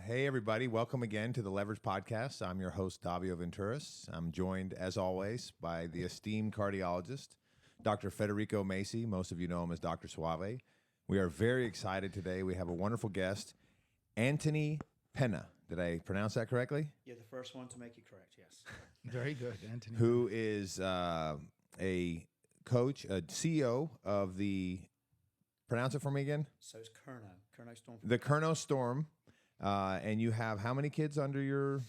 Hey, everybody. Welcome again to the Leverage Podcast. I'm your host, Davio Venturis. I'm joined, as always, by the esteemed cardiologist, Dr. Federico Macy. Most of you know him as Dr. Suave. We are very excited today. We have a wonderful guest, Antony Penna. Did I pronounce that correctly? You're the first one to make it correct, yes. Very good, Antony. Who is a coach, a CEO of the, pronounce it for me again? So it's Curnow Storm. The Curnow Storm. And you have how many kids under your?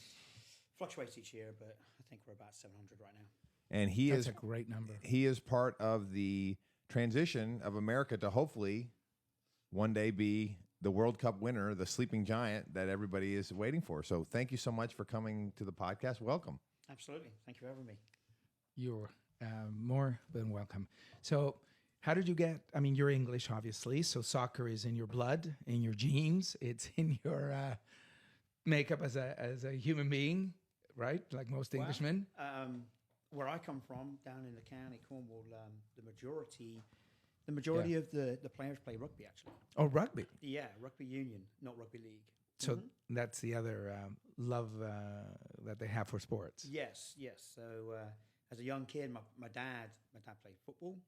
Fluctuates each year, but I think we're about 700 right now. And That's a great number. He is part of the transition of America to hopefully one day be the World Cup winner, the sleeping giant that everybody is waiting for. So thank you so much for coming to the podcast. Welcome. Absolutely. Thank you for having me. You're more than welcome. So how did you get, you're English, obviously, so soccer is in your blood, in your genes. It's in your makeup as a human being, right? Like most Englishmen. Where I come from, down in the county, Cornwall, the majority of the players play rugby, actually. Oh, rugby. Yeah, rugby union, not rugby league. So that's the other love that they have for sports. Yes. So as a young kid, my dad played football.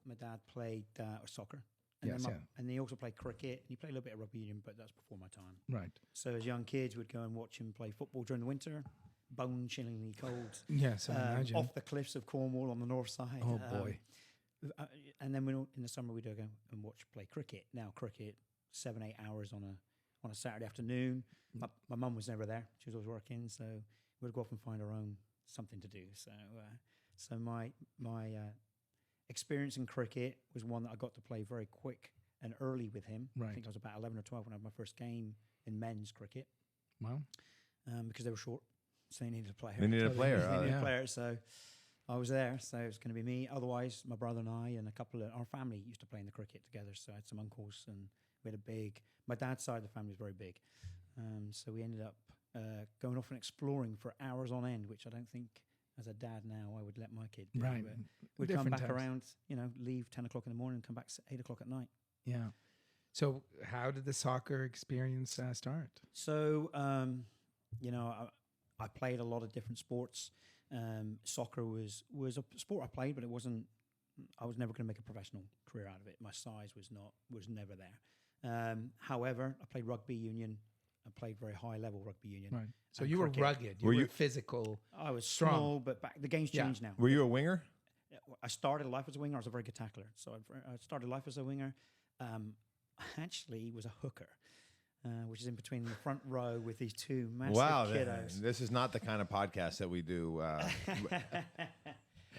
My dad played soccer. And he also played cricket. And he played a little bit of rugby union, but that's before my time. Right. So as young kids, we'd go and watch him play football during the winter, bone-chillingly cold. Yes, I imagine. Off the cliffs of Cornwall on the north side. Oh, boy. And then in the summer, we'd go and play cricket. Now, cricket, 7-8 hours on a Saturday afternoon. My mum was never there. She was always working. So we'd go off and find our own something to do. So my experience in cricket was one that I got to play very quick and early with him. Right. I think I was about 11 or 12 when I had my first game in men's cricket. Wow. Because they were short, so they needed a player. They needed a player. They needed a player, so I was there. So it was going to be me. Otherwise, my brother and I and a couple of our family used to play in the cricket together. So I had some uncles, and we had my dad's side of the family was very big. So we ended up going off and exploring for hours on end, which I don't think, as a dad now, I would let my kid do. Right. We'd come back around, leave 10 o'clock in the morning and come back 8 o'clock at night. Yeah. So how did the soccer experience start? So, I played a lot of different sports. Soccer was a sport I played, but I was never going to make a professional career out of it. My size was never there. However, I played rugby union. I played very high level rugby union. Right. So you were rugged. You were physical. I was strong. small, but the game's changed now. Were you a winger? I started life as a winger. I was a very good tackler. So I started life as a winger. I actually was a hooker, which is in between the front row with these two massive kiddos. This is not the kind of podcast that we do.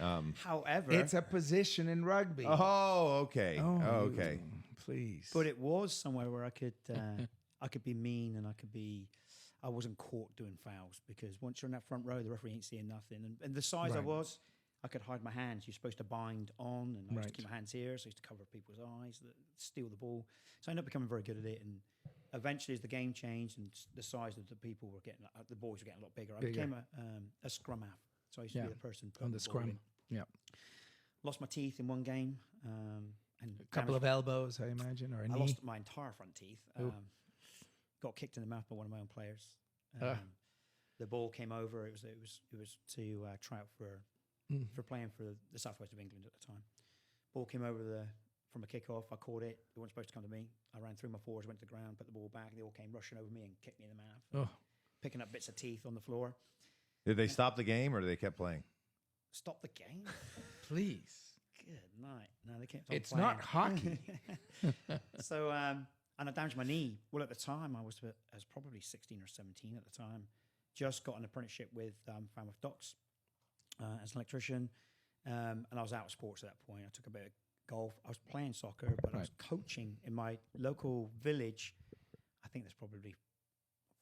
However, it's a position in rugby. Oh, okay. Okay. Please. But it was somewhere where I could be mean and I wasn't caught doing fouls, because once you're in that front row, the referee ain't seeing nothing. And the size I was, I could hide my hands. You're supposed to bind on, and I used to keep my hands here, so I used to cover people's eyes, steal the ball. So I ended up becoming very good at it. And eventually, as the game changed and the size of the people were getting, the boys were getting a lot bigger, I became a scrum half. So I used to be the person on the scrum. Yeah. Lost my teeth in one game. And a couple of elbows, I imagine, or a knee. I lost my entire front teeth. Got kicked in the mouth by one of my own players. The ball came over. It was to try out for playing for the southwest of England at the time. Ball came over from a kickoff. I caught it. They weren't supposed to come to me. I ran through my fours, went to the ground, put the ball back. They all came rushing over me and kicked me in the mouth, picking up bits of teeth on the floor. Did they stop the game, or did they kept playing? Stop the game? Please. Good night. No, they kept on It's playing. not hockey. So, and I damaged my knee. Well, at the time, I was probably 16 or 17 at the time. Just got an apprenticeship with Falmouth Docks as an electrician. And I was out of sports at that point. I took a bit of golf. I was playing soccer, but I was coaching in my local village. I think there's probably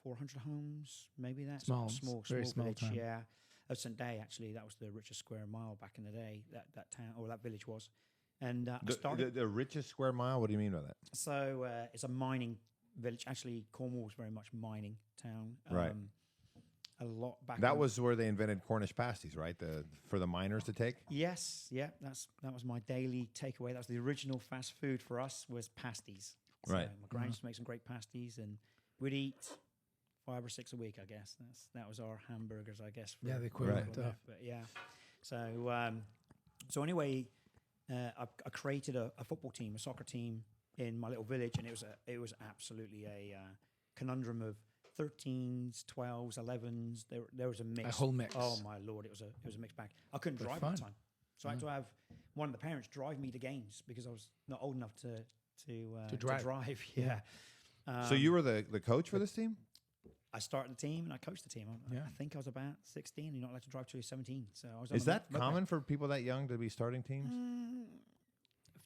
400 homes, maybe that. Small village, town. yeah. St. Day, actually, that was the richest square mile back in the day, that town, or that village was. And I started... The richest square mile? What do you mean by that? So it's a mining village. Actually, Cornwall was very much mining town. Right. A lot back. That was where they invented Cornish pasties, right? For the miners to take. Yes, yeah. That was my daily takeaway. That was the original fast food for us, was pasties. So Right. my gran used to make some great pasties, and we'd eat 5 or 6 a week. I guess that was our hamburgers. I guess. For The equivalent. But yeah. So anyway, I created a football team, a soccer team in my little village, and it was absolutely a conundrum of 13s, 12s, 11s. There was a mix. A whole mix. Oh my lord, it was a mixed bag. I couldn't drive at the time, so I had to have one of the parents drive me to games because I was not old enough to drive. Yeah. So you were the coach for this team? I started the team and I coached the team. I think I was about 16. You're not allowed to drive till you're 17. So I was. Is that common for people that young to be starting teams?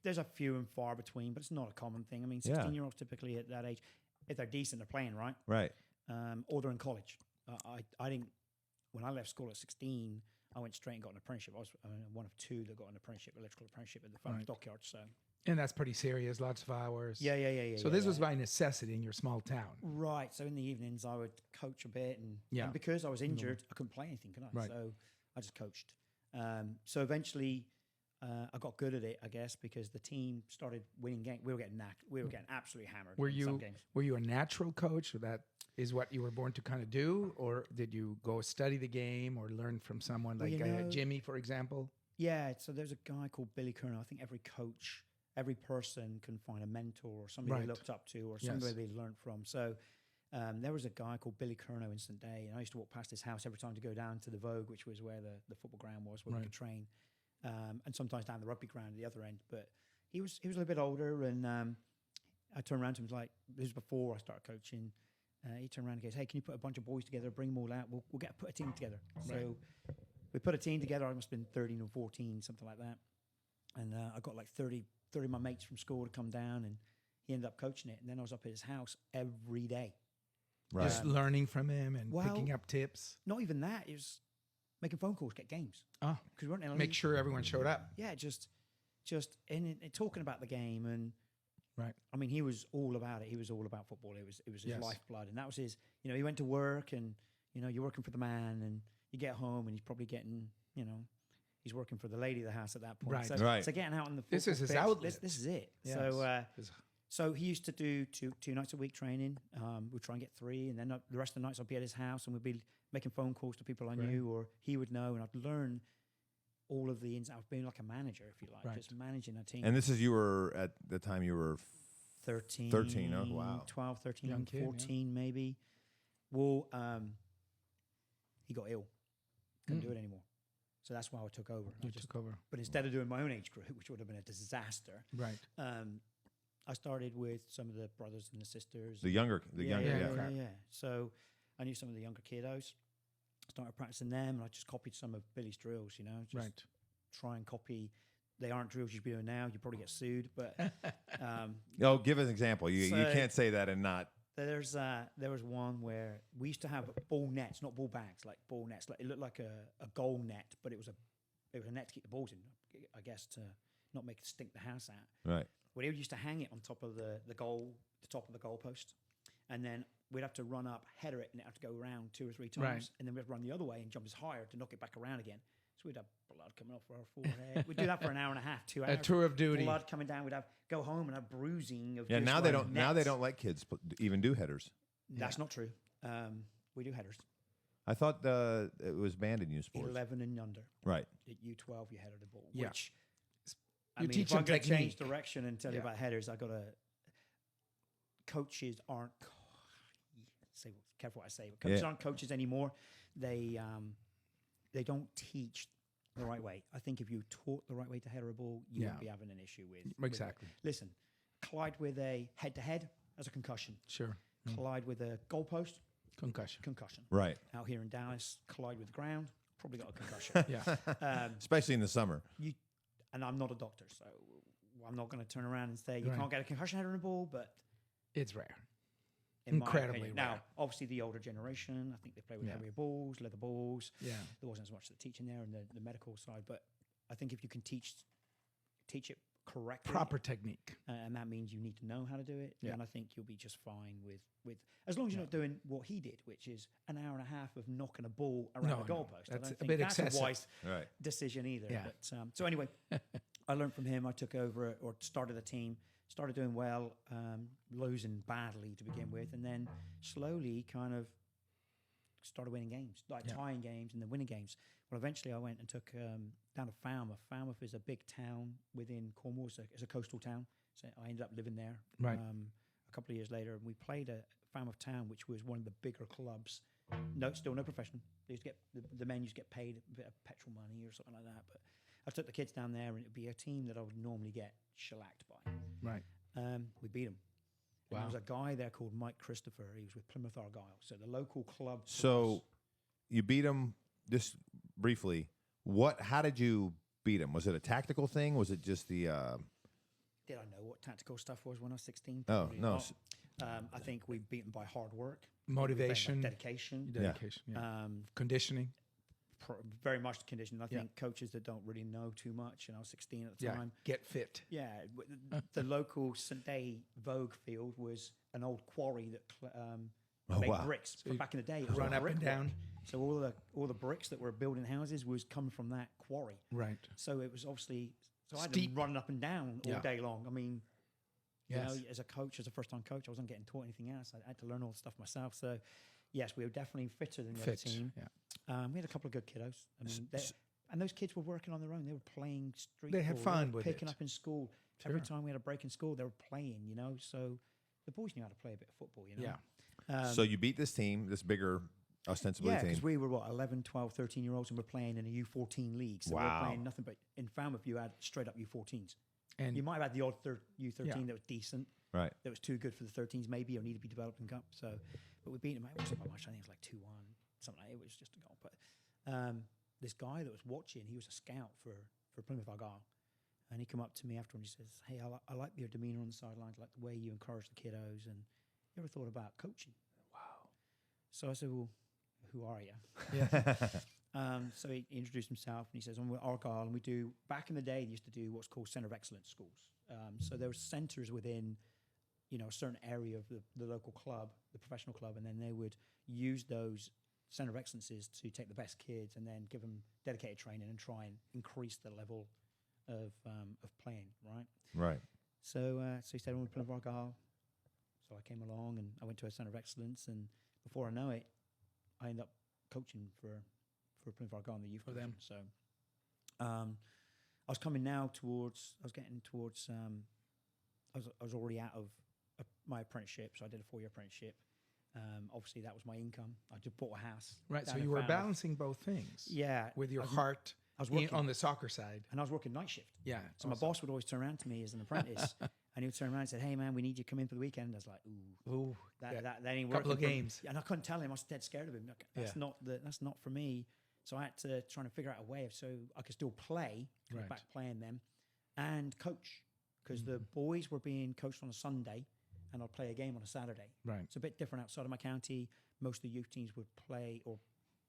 There's a few and far between, but it's not a common thing. I mean, 16-year-olds typically at that age, if they're decent, they're playing, right? Right. Or they're in college. I didn't. When I left school at 16, I went straight and got an apprenticeship. I was one of two that got an apprenticeship, electrical apprenticeship at the farm dockyard. So. And that's pretty serious, lots of hours. Yeah. So this was by necessity in your small town. Right. So in the evenings, I would coach a bit. And because I was injured, I couldn't play anything, could I? Right. So I just coached. So eventually, I got good at it, I guess, because the team started winning games. We were getting absolutely hammered in some games. Were you a natural coach, or that is what you were born to kind of do? Or did you go study the game or learn from someone like Jimmy, for example? Yeah. So there's a guy called Billy Kerno. I think every person can find a mentor or somebody they looked up to or somebody they learned from. So there was a guy called Billy Kerno in St. Day, and I used to walk past his house every time to go down to the Vogue, which was where the football ground was, where we could train, and sometimes down the rugby ground at the other end. But he was a little bit older, and I turned around to him, like, this was before I started coaching. He turned around and goes, "Hey, can you put a bunch of boys together, bring them all out? We'll put a team together." So we put a team together. I must have been 13 or 14, something like that. And I got like 30 of my mates from school to come down, and he ended up coaching it. And then I was up at his house every day. Right. Just learning from him and picking up tips. Not even that. It was making phone calls, get games. Oh, because we weren't in a make league. sure everyone showed up. Yeah, just in talking about the game. And right. I mean, he was all about it. He was all about football. It was his lifeblood, and that was his. You know, he went to work, and you're working for the man, and you get home, and he's probably getting, he's working for the lady of the house at that point. Right. So getting out on the this is his pitch, outlet. This is it. Yes. So he used to do two nights a week training. We'd try and get 3, and then the rest of the nights I'd be at his house, and we'd be making phone calls to people I knew, or he would know, and I'd learn all of the ins. I've been like a manager, if you like, just managing a team. And this is, you were at the time you were 13. 13, oh wow. 12, 13, Young kid, 14 maybe. Well, he got ill. Couldn't do it anymore. So that's why I took over. But instead of doing my own age group, which would have been a disaster, right? I started with some of the brothers and the sisters. The younger. Yeah. So I knew some of the younger kiddos. Started practicing them, and I just copied some of Billy's drills. Just try and copy. They aren't drills you'd be doing now. You probably get sued. But give an example. You can't say that and not. There was one where we used to have ball nets, not ball bags, like ball nets. Like it looked like a goal net, but it was a net to keep the balls in, I guess, to not make it stink the house out. Right. Well, they used to hang it on top of the top of the goalpost, and then we'd have to run up, header it, and it'd have to go around 2 or 3 times, and then we'd run the other way and jump as higher to knock it back around again. So we'd have blood coming off our forehead. We'd do that for an hour and a half, 2 hours. A tour of duty. Blood coming down. We'd go home and have bruising of. Yeah. just Now they don't. nets. Now they don't let kids even do headers. That's not true. We do headers. I thought it was banned in youth sports. 11 and under. Right. At U12, you headed the ball. Yeah. Which, You teach if I'm them going to change technique. direction and tell you about headers, I got to. Coaches aren't. Careful what I say. But coaches aren't coaches anymore. They don't teach the right way. I think if you taught the right way to header a ball, you wouldn't be having an issue with. Exactly. Listen, collide with a head-to-head, that's a concussion. Sure. Collide with a goalpost, Concussion. Right. Out here in Dallas, collide with the ground, probably got a concussion. Yeah. Especially in the summer. And I'm not a doctor, so I'm not going to turn around and say you can't get a concussion header in a ball, but it's rare. in my Incredibly opinion. rare. Now, obviously, the older generation, I think they play with heavier balls, leather balls. Yeah. There wasn't as much of the teaching there and the medical side, but I think if you can teach it correctly. Proper technique. And that means you need to know how to do it. Yeah. And I think you'll be just fine with as long as you're not doing what he did, which is an hour and a half of knocking a ball around the goalpost. That's I don't a think bit that's excessive. a wise Right. decision either. Yeah. But, so anyway, I learned from him. I took over or started the team, started doing well, losing badly to begin with, and then slowly kind of started winning games, like tying games and then winning games. Well, eventually I went and took down to Falmouth. Falmouth is a big town within Cornwall. It's a coastal town. So I ended up living there Right. a couple of years later. And we played at Falmouth Town, which was one of the bigger clubs. No, still no profession. They used to get the men used to get paid a bit of petrol money or something like that. But I took the kids down there, and it'd be a team that I would normally get shellacked by. Right. We beat them. And there was a guy there called Mike Christopher. He was with Plymouth Argyle. So the local club. So you beat him just briefly. How did you beat him? Was it a tactical thing? Was it just the Did I know what tactical stuff was when I was 16? Oh, Probably no. not. I think we beat them by hard work, Motivation. dedication, Dedication. Yeah. Conditioning. very much conditioning. I think coaches that don't really know too much, and I was 16 at the time. Get fit. Yeah, the local St. Day Vogue field was an old quarry that made bricks from back in the day. It was run all up and brick down. work. So all the bricks that were building houses was coming from that quarry. Right. So it was obviously I had to Steep. run up and down all day long. I mean, you Yes. know, as a coach, as a first-time coach, I wasn't getting taught anything else. I had to learn all the stuff myself. So, yes, we were definitely fitter than the other team. Yeah. We had a couple of good kiddos. I mean, and those kids were working on their own. They were playing street. They had ball. fun They were with picking it. up in school. Every time we had a break in school, they were playing. You know, so the boys knew how to play a bit of football. You know. Yeah. so you beat this team, this bigger, ostensibly Yeah, team. because we were 11, 12, 13-year-olds, and we're playing in a U14 league. So we were playing nothing but in Falmouth. You had straight up U14s. And You might have had the odd U13 that was decent. Right. That was too good for the 13s, maybe, or needed to be developed in cup. So, but we beat them. It wasn't by much. I think it was like 2-1, something like that. It was just a goal. But this guy that was watching, he was a scout for Plymouth Argyle, and he come up to me after and he says, "Hey, I like your demeanor on the sidelines, I like the way you encourage the kiddos, and you ever thought about coaching?" Wow. So I said, "Well, who are you?" So he introduced himself, and he says, "I'm with Argyle, and we do." Back in the day, they used to do what's called Centre of Excellence schools. So there were centres within, a certain area of the local club, the professional club, and then they would use those Centre of Excellences to take the best kids and then give them dedicated training and try and increase the level of playing. Right. Right. So he said, "I'm with Plymouth Argyle." So I came along and I went to a Centre of Excellence, and before I know it, I ended up coaching for Plymouth Argyle in the youth For division. them. So I was coming now towards. I was getting towards. I was already out of my apprenticeship, so I did a 4-year apprenticeship. Obviously, that was my income. I just bought a house. right. So down in you were Falmouth. balancing both things. Yeah, With your I was- heart I was working on the soccer side. and I was working night shift. Yeah. So my boss would always turn around to me as an apprentice, and he would turn around and say, "Hey man, we need you to come in for the weekend." I was like, "Ooh, Ooh. that ain't working." Couple of for me." games. And I couldn't tell him. I was dead scared of him. Like, that's not for me. So I had to try to figure out a way of so I could still play, Right. back playing them, and coach, because the boys were being coached on a Sunday, and I'd play a game on a Saturday. Right. It's a bit different outside of my county. Most of the youth teams would play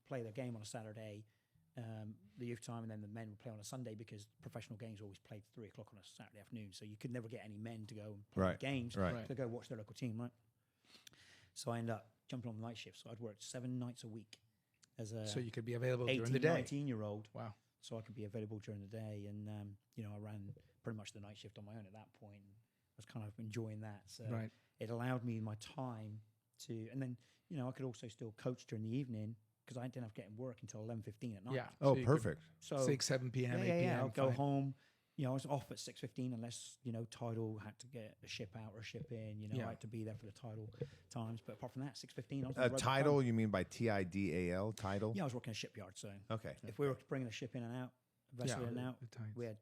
their game on a Saturday, the youth time, and then the men would play on a Sunday because professional games always played 3:00 on a Saturday afternoon. So you could never get any men to go and play Right. the games Right. to go watch their local team, right? So I ended up jumping on the night shift. So I'd work 7 nights a week as a So you could be available 18, during the day. 19-year-old. Wow. So I could be available during the day. And, I ran pretty much the night shift on my own at that point. And I was kind of enjoying that. So Right. it allowed me my time to, and then, I could also still coach during the evening because I didn't have to get in work until 11:15 at night. Yeah. Oh, So you could- perfect. So 6, 7 p.m., 8 p.m. I'll go fine. home. I was off at 6:15 unless, Tidal had to get a ship out or a ship in. I had to be there for the Tidal times. But apart from that, 6:15, I was on the road to Tidal, home. you mean by TIDAL? Tidal? Yeah, I was working a shipyard. So Okay. if we were bringing a ship in and out, a vessel in and out, the tides. we had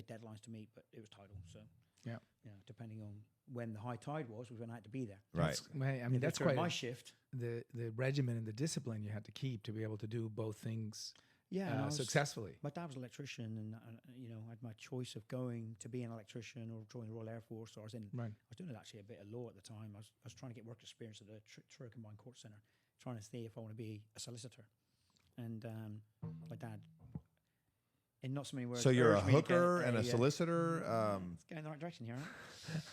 deadlines to meet, but it was Tidal. So Yeah. depending on when the high tide was when I had to be there. Right. I mean, that's During quite my shift. the regimen and the discipline you had to keep to be able to do both things Yeah, and I was- successfully. My dad was an electrician, and I had my choice of going to be an electrician or join the Royal Air Force. Or I was Right. doing actually a bit of law at the time. I was trying to get work experience at the Truro Combined Court Centre, trying to see if I want to be a solicitor. And my dad in not so many words. So you're a urged me to get hooker and a solicitor. It's going in the right direction here. Right?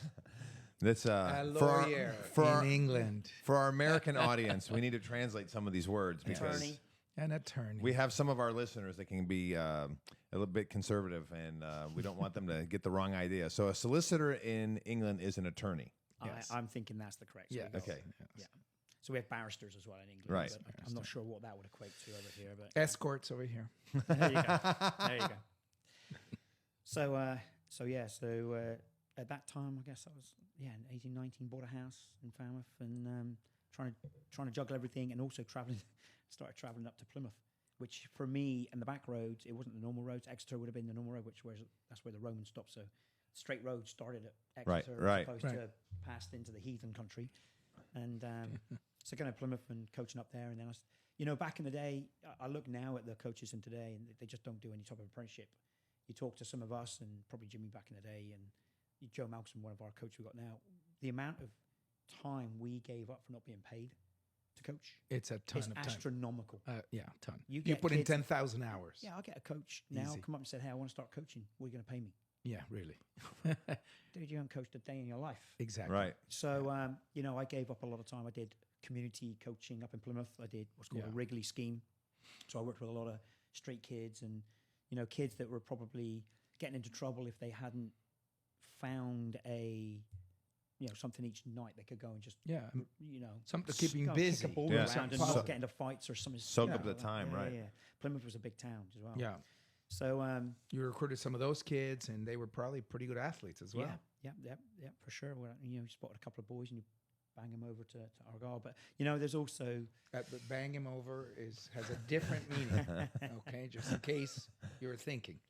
That's A for our, lawyer for in our, England. for our American audience. We need to translate some of these words because Attorney. An attorney. we have some of our listeners that can be a little bit conservative, and we don't want them to get the wrong idea. So a solicitor in England is an attorney. Yes. I'm thinking that's the correct. Yes. Okay. Yeah. So we have barristers as well in England. Right. But I'm not sure what that would equate to over here. But Escorts over here. there you go. There you go. So at that time, I guess I was in 18, 19, bought a house in Falmouth and trying to juggle everything and also started traveling up to Plymouth, which for me and the back roads, it wasn't the normal roads. Exeter would have been the normal road, that's where the Romans stopped. So straight road started at Exeter, Right. as opposed to passed into the heathen country. And so going to Plymouth and coaching up there, and then back in the day, I look now at the coaches in today, and they just don't do any type of apprenticeship. You talk to some of us, and probably Jimmy back in the day, and Joe Malcolm, one of our coaches we got now. The amount of time we gave up for not being paid to coach, It's a ton is of time. astronomical. Ton. You You get put in kids- 10,000 hours. Yeah, I get a coach now Easy. come up and said, "Hey, I want to start coaching. What are you going to pay me?" Yeah, really. Dude, you haven't coached a day in your life. Exactly. Right. So, I gave up a lot of time. I did community coaching up in Plymouth. I did what's called a Wrigley scheme. So I worked with a lot of street kids and, kids that were probably getting into trouble if they hadn't found something each night they could go and just, Yeah. Something to s- keep 'em go busy. kick a ball Yeah. around Something and not positive. get into fights or something. Soak up the time, right. Yeah. Plymouth was a big town as well. Yeah. So, You recruited some of those kids, and they were probably pretty good athletes as well. yeah, for sure. Well, you spotted a couple of boys and you bang them over to Argyle. But, there's also... But bang him over has a different meaning. Okay, just in case you were thinking.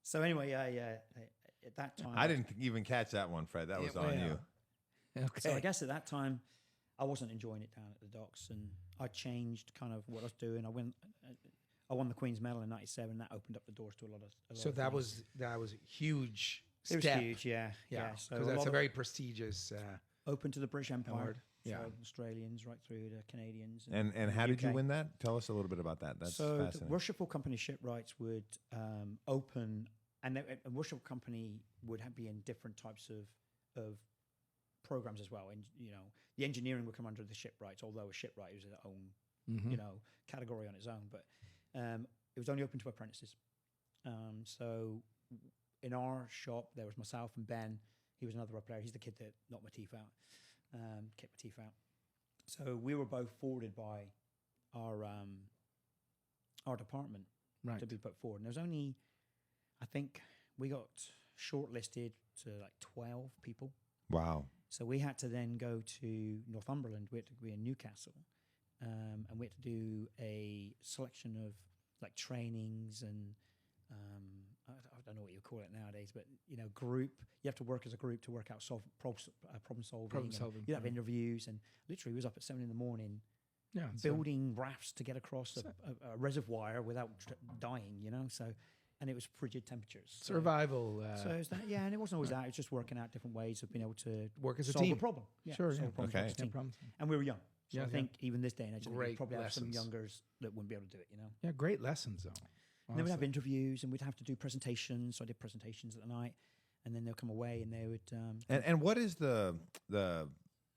So anyway, at that time... I didn't even catch that one, Fred. That was Yeah, on well, you. Okay. So I guess at that time, I wasn't enjoying it down at the docks, and I changed kind of what I was doing. I won the Queen's Medal in '97. That opened up the doors to a lot of. So of that things. was a huge It step. was huge, yeah. Yeah, So because a that's lot a of very prestigious. open to the British Empire. award. So Yeah. Australians right through to Canadians. And how did you UK. win that? Tell us a little bit about that. That's So the fascinating. Worshipful Company shipwrights would open, and a Worshipful Company would be in different types of programs as well. And the engineering would come under the shipwrights, although a shipwright is its own category on its own. But it was only open to apprentices. So in our shop, there was myself and Ben. He was another player. He's the kid that knocked my teeth out, kicked my teeth out. So we were both forwarded by our department Right. to be put forward. And there was only, I think, we got shortlisted to like 12 people. Wow. So we had to then go to Northumberland. We had to be in Newcastle, and we had to do a selection of like trainings and I don't know what you call it nowadays, but group. You have to work as a group to work out problem solving. Problem solving, You have yeah. interviews, and literally was up at 7 a.m. Yeah. so- building rafts to get across a reservoir without dying. So. And it was frigid temperatures. So- survival. so it's that, and it wasn't always that. It's just working out different ways of being able to Work as a solve team. a problem. Yeah, Sure, solve yeah. a problem Okay. as a no team. problem. And we were young. So Yeah, I yeah. think even this day and age, we Great probably have some lessons. youngers that wouldn't be able to do it. Yeah, great lessons though. And then we'd have honestly. interviews, and we'd have to do presentations. So I did presentations at the night, and then they'll come away, and they would. And what is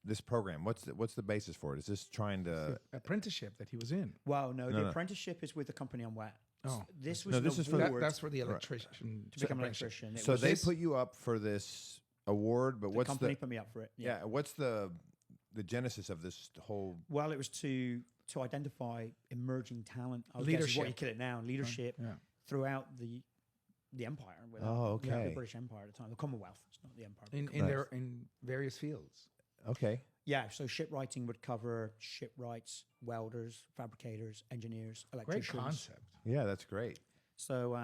this program? What's the basis for it? Is this trying to? Apprenticeship that he was in. Well, no, No, the no. apprenticeship is with the company I'm at. Oh, This was No, an this is for the- award That's for the electrician to become an apprenticeship. electrician. It So was they this- put you up for this award, but the what's company the put me up for it. yeah? What's the genesis of this whole? Well, it was to identify emerging talent. I would guess is what you Leadership. call it now, leadership Yeah. throughout the empire. Without, Oh, the okay. British Empire at the time, the Commonwealth. It's not the empire. but In Commonwealth. in various fields. Okay. Yeah, so shipwrighting would cover shipwrights, welders, fabricators, engineers, Great electricians. concept. Yeah, that's great. So,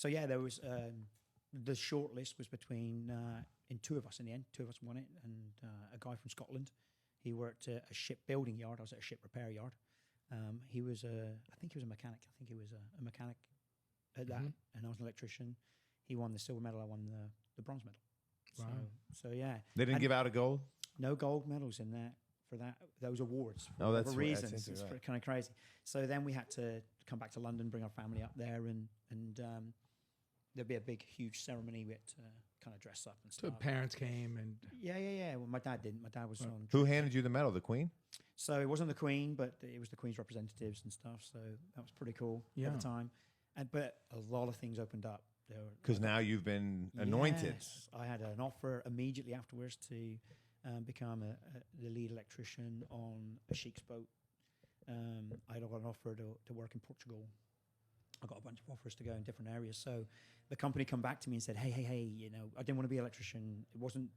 yeah, there was the short list was between in two of us in the end. Two of us won it, and a guy from Scotland. He worked at a shipbuilding yard. I was at a ship repair yard. He was I think he was a mechanic. I think he was a mechanic at that, Mhm. and I was an electrician. He won the silver medal. I won the bronze medal. Wow. So yeah, They didn't And- give out a gold. no gold medals in that. for those awards for Oh, whatever that's reasons. interesting, It's right. kind of crazy. So then we had to come back to London, bring our family up there, and there'd be a big, huge ceremony. We had to kind of dress up and So stuff. parents came and Yeah. Well, my dad didn't. My dad was on. Who handed you the medal? The Queen? So it wasn't the Queen, but it was the Queen's representatives and stuff. So that was pretty cool Yeah. at the time. But a lot of things opened up. Because now you've been anointed. Yes, I had an offer immediately afterwards to become the lead electrician on a sheik's boat. I got an offer to work in Portugal. I got a bunch of offers to go in different areas. So the company come back to me and said, hey, you know, I didn't want to be an electrician. It wasn't,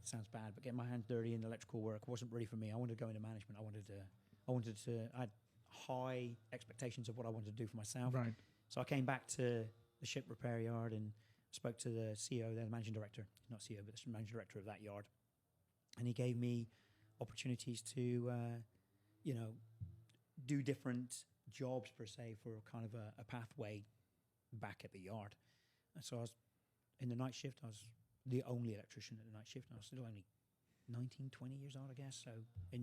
sounds bad, but getting my hands dirty in electrical work wasn't really for me. I wanted to go into management. I had high expectations of what I wanted to do for myself. right. So I came back to the ship repair yard and spoke to the CEO there, the managing director, not CEO, but the managing director of that yard. And he gave me opportunities to, you know, do different jobs per se for kind of a pathway back at the yard. And so I was in the night shift. I was the only electrician at the night shift. And I was still only 19, 20 years old, I guess. So I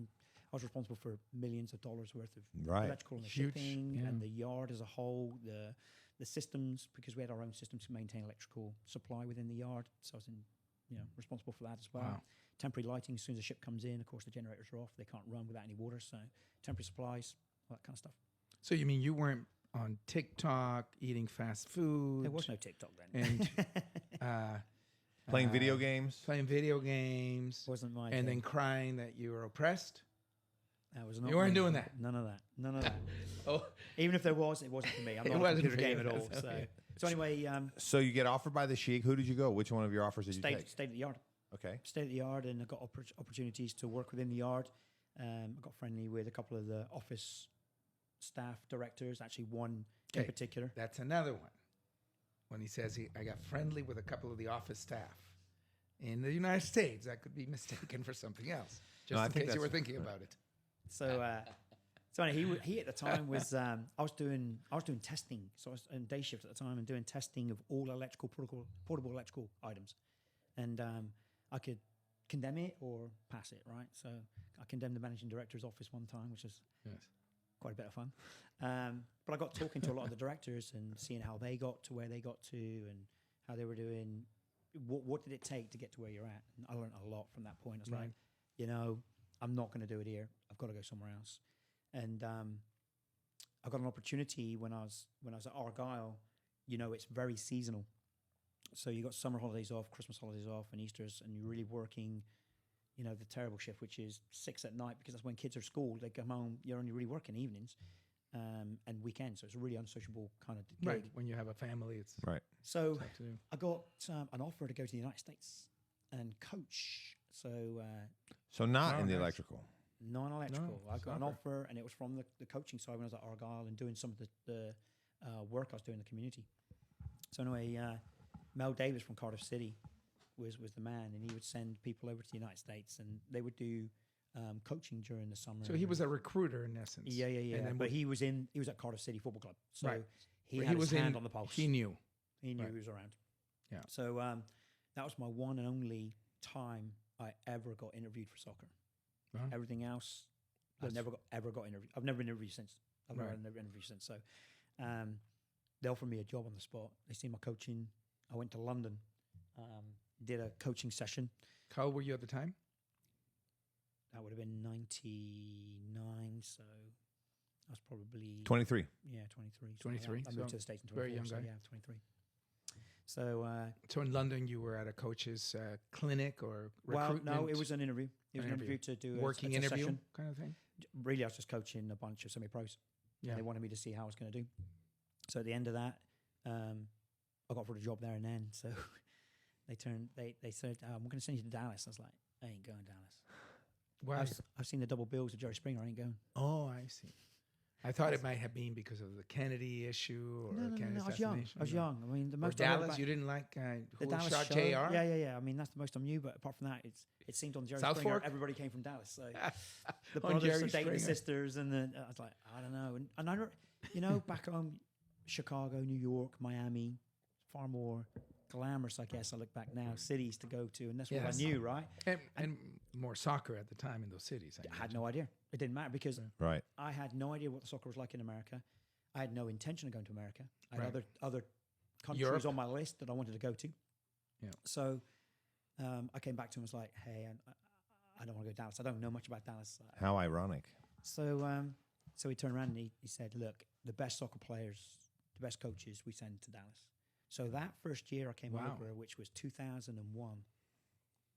was responsible for millions of dollars worth of Right. electrical and the Huge, shipping yeah. and the yard as a whole, the systems, because we had our own systems to maintain electrical supply within the yard. So I was responsible for that as well. Wow. Temporary lighting, as soon as the ship comes in, of course the generators are off. They can't run without any water. So temporary supplies, all that kind of stuff. So you mean you weren't on TikTok eating fast food? There was no TikTok then. And Playing video games? playing video games, Wasn't my and thing. then crying that you were oppressed. That was not You weren't me. doing that. None of that. None of that. Oh, Even if there was, it wasn't for me. I'm It not a wasn't computer for you, game at all. that's So, okay. so anyway, So you get offered by the Sheik. Who did you go? Which one of your offers did you take? stayed at the yard. Okay. Stayed at the yard, and I got opportunities to work within the yard. I got friendly with a couple of the office staff directors. Actually, one in Okay. particular. that's another one. When he says I got friendly with a couple of the office staff in the United States, that could be mistaken for something else. Just No, I in think case you were that's- thinking about it. So anyway, he at the time was I was doing testing. So I was on day shift at the time and doing testing of all electrical portable electrical items, and I could condemn it or pass it. Right, so I condemned the managing director's office one time, which was Yes. quite a bit of fun. But I got talking to a lot of the directors and seeing how they got to where they got to and how they were doing. What did it take to get to where you're at? And I learned a lot from that point. I was like, Right. you know, I'm not going to do it here. I've got to go somewhere else. And I got an opportunity when I was at Argyle. You know, it's very seasonal. So you got summer holidays off, Christmas holidays off, and Easter's, and you're really working. You know, the terrible shift, which is 6 at night, because that's when kids are school. They come home. You're only really working evenings and weekends. So it's a really unsociable kind of gig. Right. When you have a family, it's Right. So tough to do. I got an offer to go to the United States and coach. So So not Oh, in the nice. electrical. non-electrical. No, I got an soccer. offer, and it was from the coaching side when I was at Argyle and doing some of the work I was doing in the community. So anyway, Mel Davis from Cardiff City was the man, and he would send people over to the United States, and they would do coaching during the summer. So he was a recruiter in essence. yeah. And then But he was at Cardiff City Football Club, so Right. he But had he his was hand in- on the pulse. He knew. He knew Right. he was around. Yeah. So that was my one and only time I ever got interviewed for soccer. Uh-huh. Everything else, I That's- never got interviewed. I've never been interviewed since. I've never Right. had an interview since. So they offered me a job on the spot. They see my coaching. I went to London, did a coaching session. How old were you at the time? That would have been 99. So I was probably 23. 23. So 23, I moved so to the States in 24. very young so guy. yeah, 23. So So in London, you were at a coach's clinic or well, recruitment? no, it was an interview. It was an interview to do working a interview session. kind of thing. Really, I was just coaching a bunch of semi-pros. Yeah. And they wanted me to see how I was going to do. So at the end of that, I got offered a job there and then. So they said, I'm going to send you to Dallas. I was like, I ain't going to Dallas. Why? I've seen the double bills of Jerry Springer. I ain't going. Oh, I see. I thought it might have been because of the Kennedy issue or Kennedy I was young. assassination. I was young. I mean, the Or most I heard Dallas, about you didn't like the who Dallas shot show. JR? Yeah. I mean, that's the most I knew. But apart from that, it seemed on Jerry South Springer, Fork? everybody came from Dallas. So the On brothers Jerry are dating the Springer. sisters, and then I was like, I don't know. And I don't, back home, Chicago, New York, Miami, far more glamorous, I guess. I look back now, cities to go to, and that's what I Yes. knew, right? And more soccer at the time in those cities. I had no idea. It didn't matter because Right. I had no idea what the soccer was like in America. I had no intention of going to America. I had Right. other countries Europe. on my list that I wanted to go to. Yeah. So I came back to him and was like, hey, I don't want to go to Dallas. I don't know much about Dallas. How ironic. So he turned around and he said, look, the best soccer players, the best coaches, we send to Dallas. So that first year I came Wow. over, which was 2001,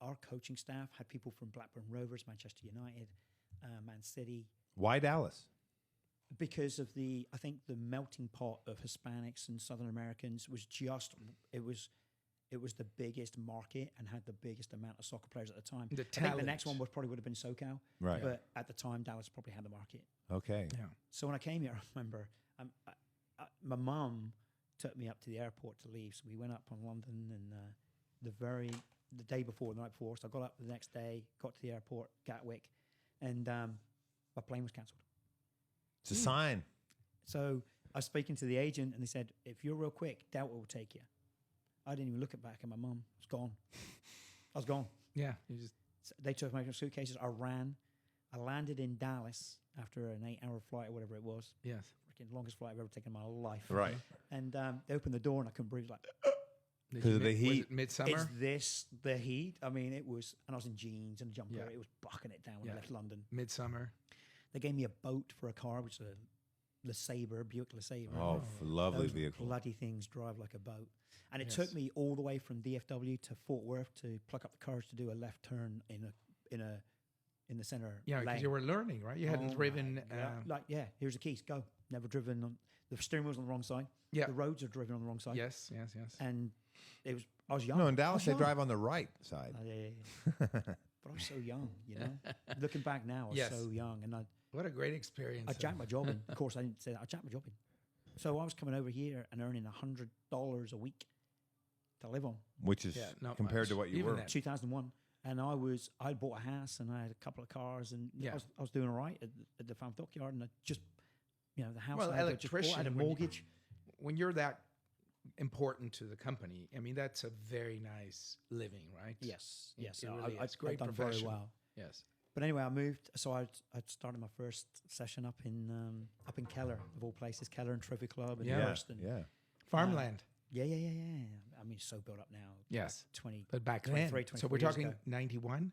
our coaching staff had people from Blackburn Rovers, Manchester United, Man City, Why Dallas? because of I think the melting pot of Hispanics and Southern Americans was it was the biggest market and had the biggest amount of soccer players at the time. The I think the talent. next one would have been SoCal, Right. but at the time Dallas probably had the market. Okay. Yeah. So when I came here, I remember my mum took me up to the airport to leave. So we went up on London, and the day before, the night before. So I got up the next day, got to the airport, Gatwick, and my plane was cancelled. It's a sign. So I was speaking to the agent, and they said, if you're real quick, Delta will take you. I didn't even look at back at my mum. It's gone. I was gone. Yeah. You just So they took my suitcases. I ran. I landed in Dallas after an 8-hour flight or whatever it was. yes. Freaking longest flight I've ever taken in my life. Right. And they opened the door and I couldn't breathe. Like, Did 'Cause you of the was heat. it midsummer. is this the heat? I mean, it was, and I was in jeans and a jumper. Yeah. It was bucking it down when Yeah. I left London. Midsummer. They gave me a boat for a car, which is a LeSabre, Buick LeSabre. Oh, lovely Those vehicle. bloody things drive like a boat. And it Yes. took me all the way from DFW to Fort Worth to pluck up the courage to do a left turn in the center Yeah, because lane. you were learning, right? You hadn't Oh driven. my God. Here's the keys, go. Never driven on the steering wheel's on the wrong side. Yeah. The roads are driven on the wrong side. yes. And I was young. No, in I was Dallas they young. drive on the right side. Yeah. But I was so young, you know. Looking back now, I was Yes. so young, and What a great experience. I jacked my job in. Of course, I didn't say that. I jacked my job in. So I was coming over here and earning $100 a week to live on. Which is Yeah, not compared much. to what you Even were. then. 2001, and I bought a house and I had a couple of cars, and Yeah. I was doing all right at the farm dockyard, and I just, the house. Well, I had just bought, I had a electrician, when you- mortgage. When you're that important to the company, I mean, that's a very nice living, right? Yes, It- yes, it really is. I've Great done very profession. well. Yes. But anyway, I moved. So I started my first session up in Keller, of all places, Keller and Trophy Club, and Yeah. Hurst, and Yeah. Farmland. yeah. I mean, it's so built up now. Yes. 20. But back 23, then, so 24 we're years talking ago. 91,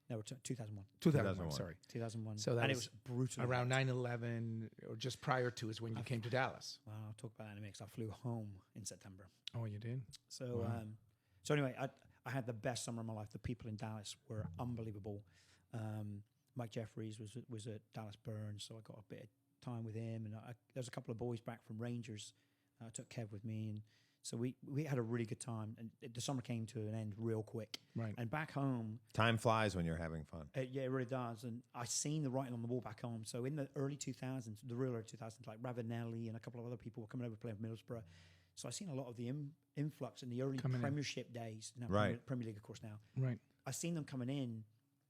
No, 2001. 2001, sorry. 2001. So that and was it was brutal. Around 9/11 or just prior to is when you came to Dallas. Well, I'll talk about that in a minute 'cause I flew home in September. Oh, you did? So, Wow. so anyway, I had the best summer of my life. The people in Dallas were unbelievable. Mike Jeffries was at Dallas Burns, so I got a bit of time with him. And there's a couple of boys back from Rangers. I took Kev with me, and so we had a really good time. And the summer came to an end real quick. Right. And back home, Time flies when you're having fun. yeah, it really does. And I seen the writing on the wall back home. So in the early 2000s, the real early 2000s, like Ravanelli and a couple of other people were coming over playing for Middlesbrough. So I seen a lot of the influx in the early Coming in. Premiership days. Now, Right. Premier League, of course, now. Right. I seen them coming in,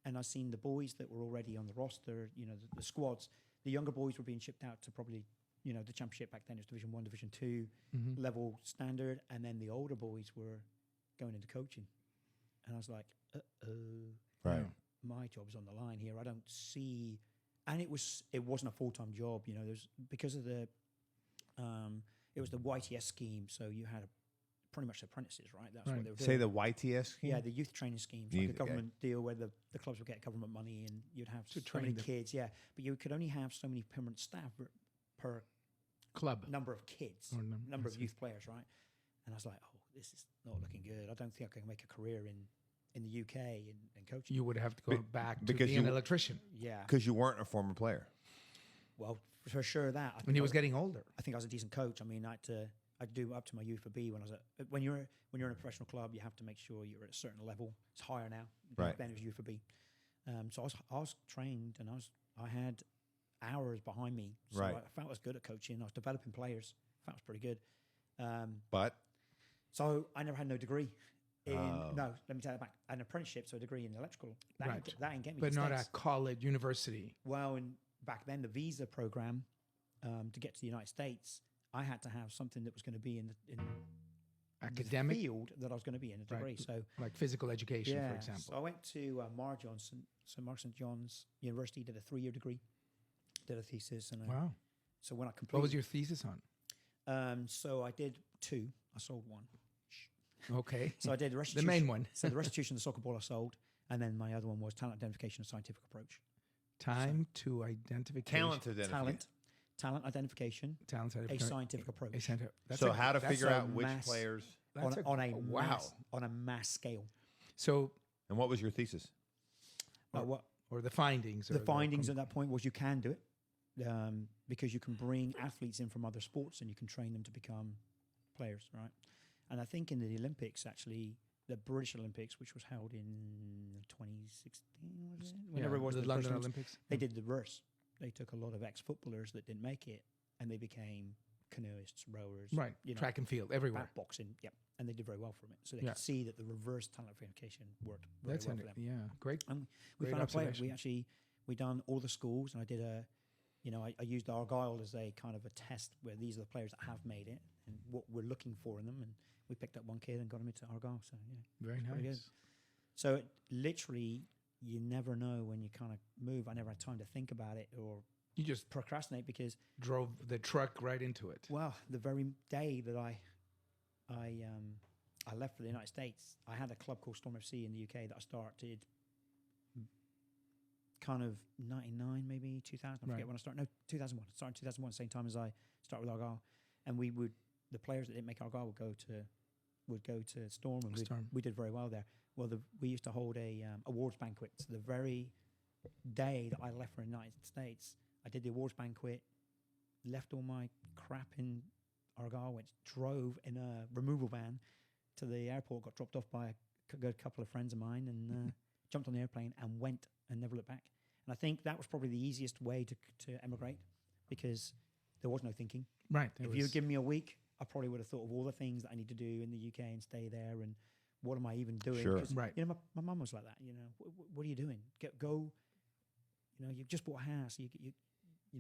and I seen the boys that were already on the roster, the squads. The younger boys were being shipped out to probably, the Championship back then. It was Division 1, Division 2 Mm-hmm. level standard. And then the older boys were going into coaching. And I was like, uh-oh. Right. My job's on the line here. I don't see, and it wasn't a full-time job. There's because of the, it was the YTS scheme. So you had pretty much apprentices, right? That's Right. what they were doing. Say the YTS scheme? Yeah, the youth training schemes, Youth- like a government deal where the clubs would get government money and you'd have To so train many them. kids. Yeah, but you could only have so many permanent staff per Club. number of kids, Or number I of see. youth players, right? And I was like, oh, this is not looking good. I don't think I can make a career in the UK in coaching. You would have to go Be- back to because being an you- electrician. Yeah, Because you weren't a former player. well, for sure that. I When think he I was getting older. I think I was a decent coach. I mean, I'd do up to my U for B when I was when you're in a professional club, you have to make sure you're at a certain level. It's higher now. Right. Back then it was U for B. So I was trained, and I had hours behind me. So Right. I felt I was good at coaching. I was developing players. I felt I was pretty good. But So I never had no degree. Oh. No, let me take that back. An apprenticeship, so a degree in electrical. That Right. ain't get me. But to not States. at college, university. Well, and back then the visa program to get to the United States, I had to have something that was going to be in academic, field that I was going to be in a degree. Right. So like physical education, for example. So I went to St. Mark St. John's University, did a 3-year degree, did a thesis, and Wow. so when I completed, What was your thesis on? so I did 2. I sold 1. Okay. So I did the The restitution. main one. So the restitution of the soccer ball I sold, and then my other one was talent identification and scientific approach. Time to identification. Talent identification, Talent a identification. scientific approach So how to figure out which mass- players. on a wow. on a mass scale. So, And what was your thesis? What or the findings. the or findings at that point was you can do it because you can bring athletes in from other sports and you can train them to become players, right? And I think in the Olympics, actually, the British Olympics, which was held in 2016, was it? Whenever it was the first London Olympics, Olympics. they did the reverse. They took a lot of ex-footballers that didn't make it, and they became canoeists, rowers, Right. you know, Track and field everywhere. back boxing, yep. And they did very well from it. So they Yeah. could see that the reverse talent verification worked very That's well it. for them. Yeah. Great. And we Great found a player. observation. We done all the schools, and I did I used Argyle as a kind of a test where these are the players that have made it and what we're looking for in them. And we picked up one kid and got him into Argyle. So yeah, Very pretty good. nice. So it, literally, you never know when you kind of move. I never had time to think about it or You just procrastinate because, drove the truck right into it. well, the very day that I left for the United States, I had a club called Storm FC in the UK that I started kind of 99, maybe 2000. I forget Right. when I started. No, 2001. I started in 2001, same time as I started with Argyle. And the players that didn't make Argyle would go to Storm, and Storm. we did very well there. Well, we used to hold a awards banquet. So the very day that I left for the United States, I did the awards banquet, left all my crap in Argyle, drove in a removal van to the airport, got dropped off by a good couple of friends of mine, and jumped on the airplane and went and never looked back. And I think that was probably the easiest way to emigrate because there was no thinking. Right. If you had given me a week, I probably would have thought of all the things that I need to do in the UK and stay there, and what am I even doing? Sure. 'Cause, Right. You know, my mum was like that. You know, what are you doing? Go. You know, you've just bought a house. You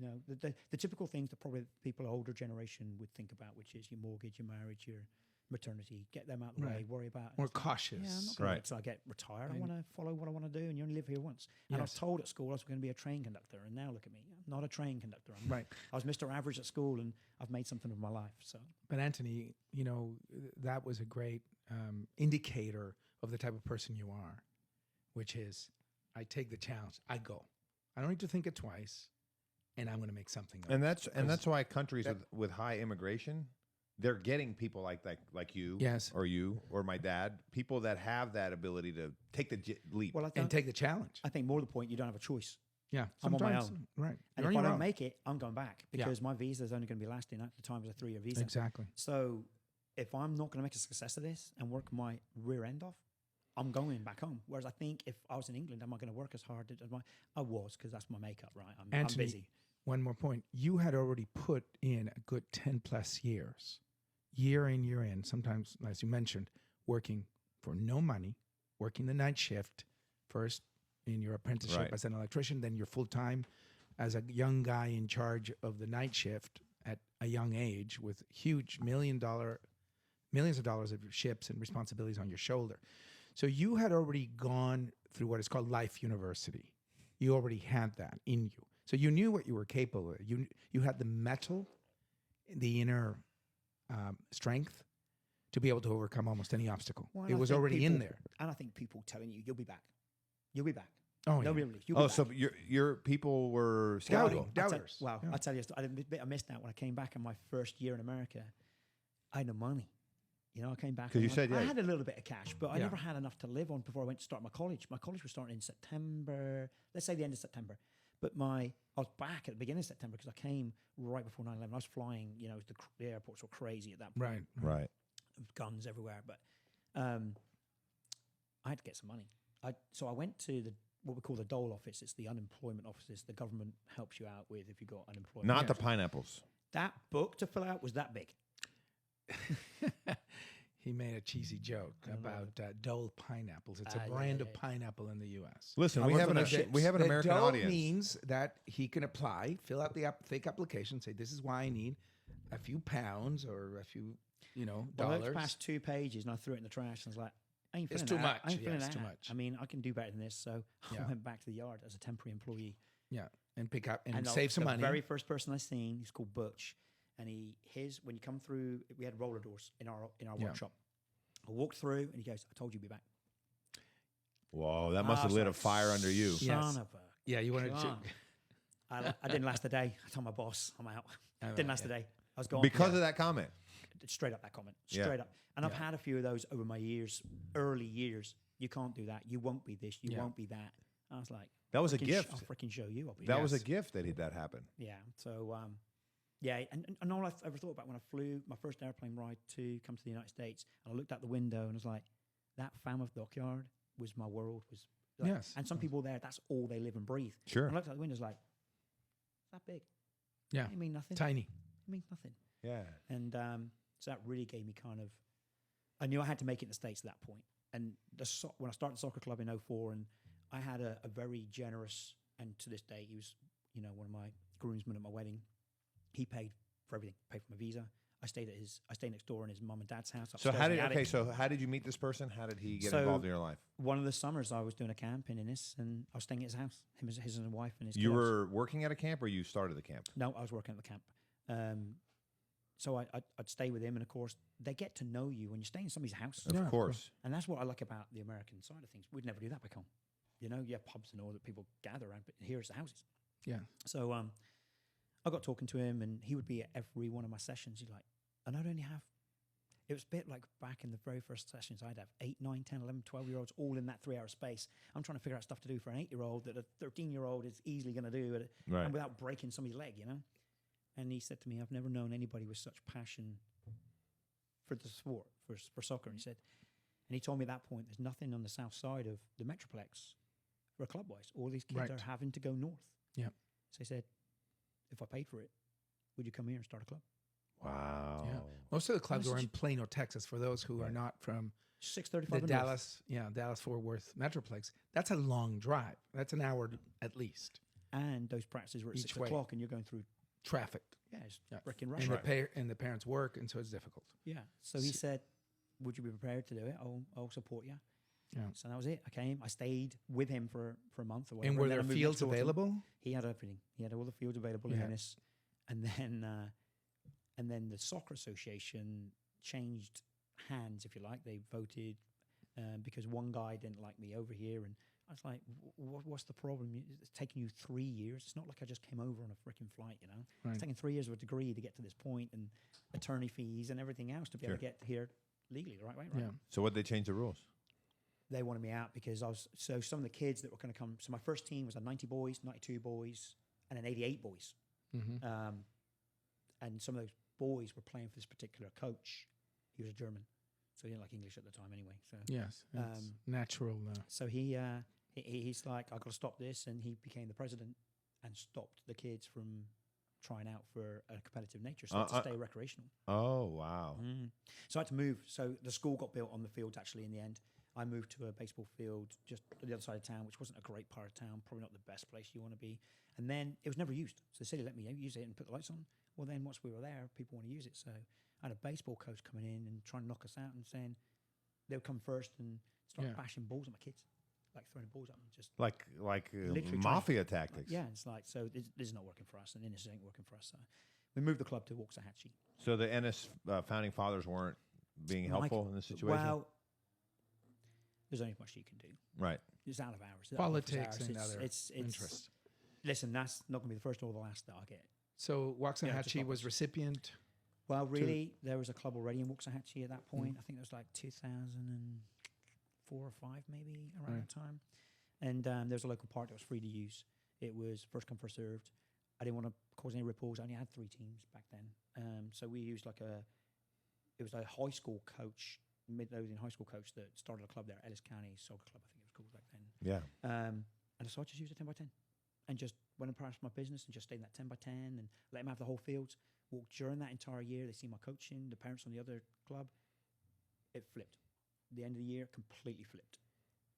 know, the typical things that probably people older generation would think about, which is your mortgage, your marriage, your maternity. Get them out of the way. Right. Worry about. More it's like, yeah, I'm cautious. not going Right. until I get retired. I And- want to follow what I want to do, and you only live here once. And I was Yes. told at school I was going to be a train conductor, and now look at me. I'm not a train conductor. Right. I was Mr. Average at school, and I've made something of my life. So But Anthony, you know, that was a great indicator of the type of person you are, which is, I take the challenge. I go. I don't need to think it twice, and I'm going to make something of it. And that's why countries that- with high immigration, they're getting people like you, Yes. or you, or my dad, people that have that ability to take the leap. well, And take the challenge. I think more to the point, you don't have a choice. Yeah. I'm on my sometimes- own. Right. And You're if on I your don't own. make it, I'm going back Yeah. because my visa is only going to be lasting at the time it was a 3-year visa. Exactly. So if I'm not going to make a success of this and work my rear end off, I'm going back home. Whereas I think if I was in England, am I going to work as hard as I was, because that's my makeup, right? I'm Anthony, busy. One more point. You had already put in a good 10 plus years, year in, year in, sometimes, as you mentioned, working for no money, working the night shift, first in your apprenticeship Right. as an electrician, then you're full time as a young guy in charge of the night shift at a young age with huge millions of dollars of ships and responsibilities on your shoulder. So you had already gone through what is called life university. You already had that in you. So you knew what you were capable of. You had the metal, the inner strength to be able to overcome almost any obstacle. Well, It and I was think already in people- there. And I think people telling you, you'll be back. You'll be back. Oh, No, yeah. really. You'll be Oh, back. so your people were scouting. Doubters. Wow. Yeah. I tell you, I missed out when I came back in my first year in America. I had no money. You know, I came back. 'Cause you and said, I yeah. had a little bit of cash, but I Yeah. never had enough to live on before I went to start my college. My college was starting in September, let's say the end of September. But I was back at the beginning of September because I came right before 9/11. I was flying, you know, the airports were crazy at that point. Right. Right. Guns everywhere. But I had to get some money. So I went to what we call the dole office. It's the unemployment office. The government helps you out with if you've got unemployment. Not the pineapples. That book to fill out was that big. He made a cheesy joke I don't know. about Dole pineapples. It's a Yeah, brand yeah, of yeah. pineapple in the U.S. Listen, I we work have with an those ships. we have an The American Dole audience. means that he can apply, fill out the fake application, say this is why I need a few pounds or a few Well, I dollars. looked past 2 pages and I threw it in the trash and was like, I ain't It's feeling too that. much. I ain't Yeah, feeling it's too that. much. I mean, I can do better than this. So Yeah. I went back to the yard as a temporary employee. Yeah, and pick up and the- save some the money. very first person I seen, he's called Butch, and when you come through, we had roller doors in our Yeah. workshop. I walked through and he goes, "I told you to be back." Whoa, that must I have was lit a like, fire under you. Son Yes. of a Yeah, you wanted to. gun. I didn't last a day. I told my boss, I'm out. Oh, Didn't last yeah. a day. I was gone. Because of that comment. Straight up that comment. Yeah. Straight up. And I've Yeah. had a few of those over my early years. You can't do that. You won't be this. You Yeah. won't be that. I was like, That was a "Freaking gift. I'll freaking show you. I'll be That was a Yes. gift that happened. Yeah. So, yeah. And all I've ever thought about when I flew my first airplane ride to come to the United States, and I looked out the window and was like, that Falmouth dockyard was my world. Was like, Yes. And some people there, that's all they live and breathe. Sure. And I looked out the window, was like, it's that big. Yeah. It means nothing. Tiny. It means nothing. Yeah. And so that really gave me kind of, I knew I had to make it in the States at that point. And when I started the soccer club in 04, and I had a very generous, and to this day, he was, one of my groomsmen at my wedding. He paid for everything, paid for my visa. I stayed next door in his mum and dad's house. So upstairs in the attic. so how did you meet this person? How did he get So- involved in your life? One of the summers I was doing a camp in Innis, and I was staying at his house, his and his wife and his You kiddos. were working at a camp or you started the camp? No, I was working at the camp. So I'd stay with him, and of course, they get to know you when you're staying in somebody's house. Of Yeah, of course. And that's what I like about the American side of things. We'd never do that back home. You have pubs and all that people gather around, but here's the houses. Yeah. So I got talking to him, and he would be at every one of my sessions. He'd like, and I'd only have, it was a bit like back in the very first sessions, I'd have 8, 9, 10, 11, 12-year-olds all in that 3-hour space. I'm trying to figure out stuff to do for an 8-year-old that a 13-year-old is easily going to do Right. and without breaking somebody's leg, And he said to me, I've never known anybody with such passion for the sport, for soccer. And he told me at that point, there's nothing on the south side of the Metroplex for club-wise. All these kids Right. are having to go north. Yeah. So he said, if I paid for it, would you come here and start a club? Wow. Yeah. Most of the clubs was are in such- Plano, Texas. For those who are Right. not from 6:35 the Dallas-Fort Worth Metroplex, that's a long drive. That's an hour at least. And those practices were at Each 6 way. o'clock, and you're going through, Traffic. it's Yeah. freaking rush. And the parents work, and so it's difficult. Yeah. So he said, would you be prepared to do it? I'll support you. Yeah. So that was it. I came. I stayed with him for a month or whatever. And were then there I moved fields next door to him. available? He had everything. He had all the fields available in Yeah. Ennis. And then the soccer association changed hands, if you like. They voted because one guy didn't like me over here, and I was like, "What's the problem? It's taken you 3 years. It's not like I just came over on a freaking flight, Right. It's taken 3 years of a degree to get to this point, and attorney fees and everything else to be able to get here legally the right way, right?" Yeah. So what they change the rules? They wanted me out because so some of the kids that were going to come. So my first team was a 90 boys, 92 boys, and an 88 boys. Mm-hmm. And some of those boys were playing for this particular coach. He was a German, so he didn't like English at the time anyway. So Yes. It's natural. so he's like, I've got to stop this, and he became the president and stopped the kids from trying out for a competitive nature, so to stay recreational. Oh, wow. So I had to move. So the school got built on the fields actually in the end. I moved to a baseball field just on the other side of town, which wasn't a great part of town, probably not the best place you want to be. And then it was never used. So the city let me use it and put the lights on. Well, then once we were there, people want to use it. So I had a baseball coach coming in and trying to knock us out and saying they would come first and start bashing balls at my kids, like throwing balls at them. Just Like Literally mafia tactics. yeah, it's like, so this is not working for us, and Innis ain't working for us. So we moved the club to Waxahachie. So the Ennis founding fathers weren't being helpful in this situation? Well, there's only much you can do. Right. It's out of hours. Politics and other it's interests. Listen, that's not going to be the first or the last that I get. So Waxahachie just was recipient. Well, really, there was a club already in Waxahachie at that point. I think it was like 2004 or 5, maybe around that time. And there was a local park that was free to use. It was first come, first served. I didn't want to cause any ripples. I only had 3 teams back then. So we used it was a high school coach, mid-loading high school coach that started a club there, Ellis County Soccer Club, I think it was called back then. Yeah. And so I just used a 10 by 10 and just went and practiced my business and just stayed in that 10 by 10 and let them have the whole fields. Walked during that entire year. They see my coaching, the parents on the other club. It flipped. The end of the year, completely flipped.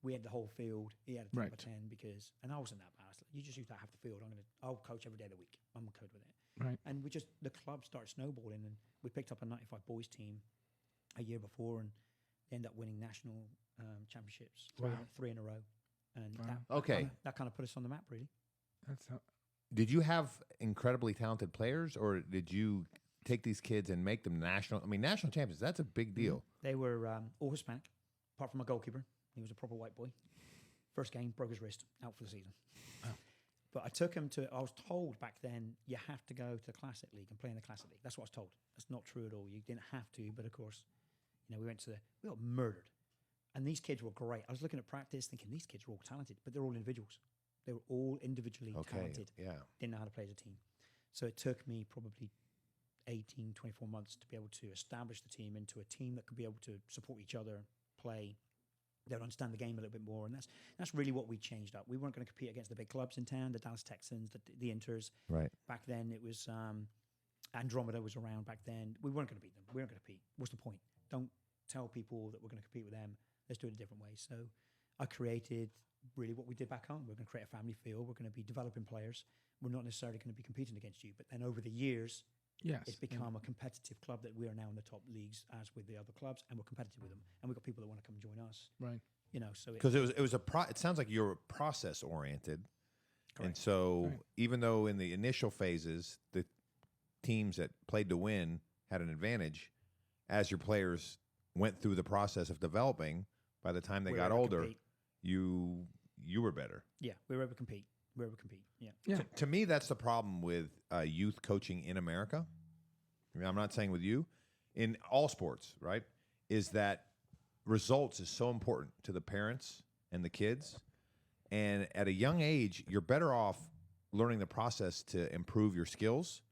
We had the whole field. He had a 10 by 10 because, and I wasn't that bad. I was like, you just used to have the field. I'll coach every day of the week. I'm good with it. Right. And the club started snowballing, and we picked up a 95 boys team a year before, and they end up winning national championships, Wow. three in a row. And Wow. Okay. that kind of put us on the map, really. That's Did you have incredibly talented players, or did you take these kids and make them national? I mean, national champions, that's a big deal. They were all Hispanic, apart from a goalkeeper. He was a proper white boy. First game, broke his wrist, out for the season. Wow. But I took him to, I was told back then, you have to go to the Classic League and play in the Classic League. That's what I was told. That's not true at all. You didn't have to, but of course, we got murdered. And these kids were great. I was looking at practice thinking, these kids are all talented, but they're all individuals. They were all individually talented. Yeah. Didn't know how to play as a team. So it took me probably 18, 24 months to be able to establish the team into a team that could be able to support each other, play. They would understand the game a little bit more. And that's really what we changed up. We weren't going to compete against the big clubs in town, the Dallas Texans, the Inters. Right. Back then it was Andromeda was around back then. We weren't going to beat them. We weren't going to compete. What's the point? Don't tell people that we're going to compete with them. Let's do it a different way. So I created really what we did back home. We're going to create a family feel. We're going to be developing players. We're not necessarily going to be competing against you. But then over the years, it's become a competitive club that we are now in the top leagues as with the other clubs, and we're competitive with them. And we've got people that want to come and join us. Right. So Because it sounds like you're process oriented. And so even though in the initial phases, the teams that played to win had an advantage, as your players went through the process of developing, by the time they got older, you were better. Yeah, we were able to compete. Yeah. To me, that's the problem with youth coaching in America. I mean, I'm not saying with you, in all sports, right? Is that results is so important to the parents and the kids. And at a young age, you're better off learning the process to improve your skills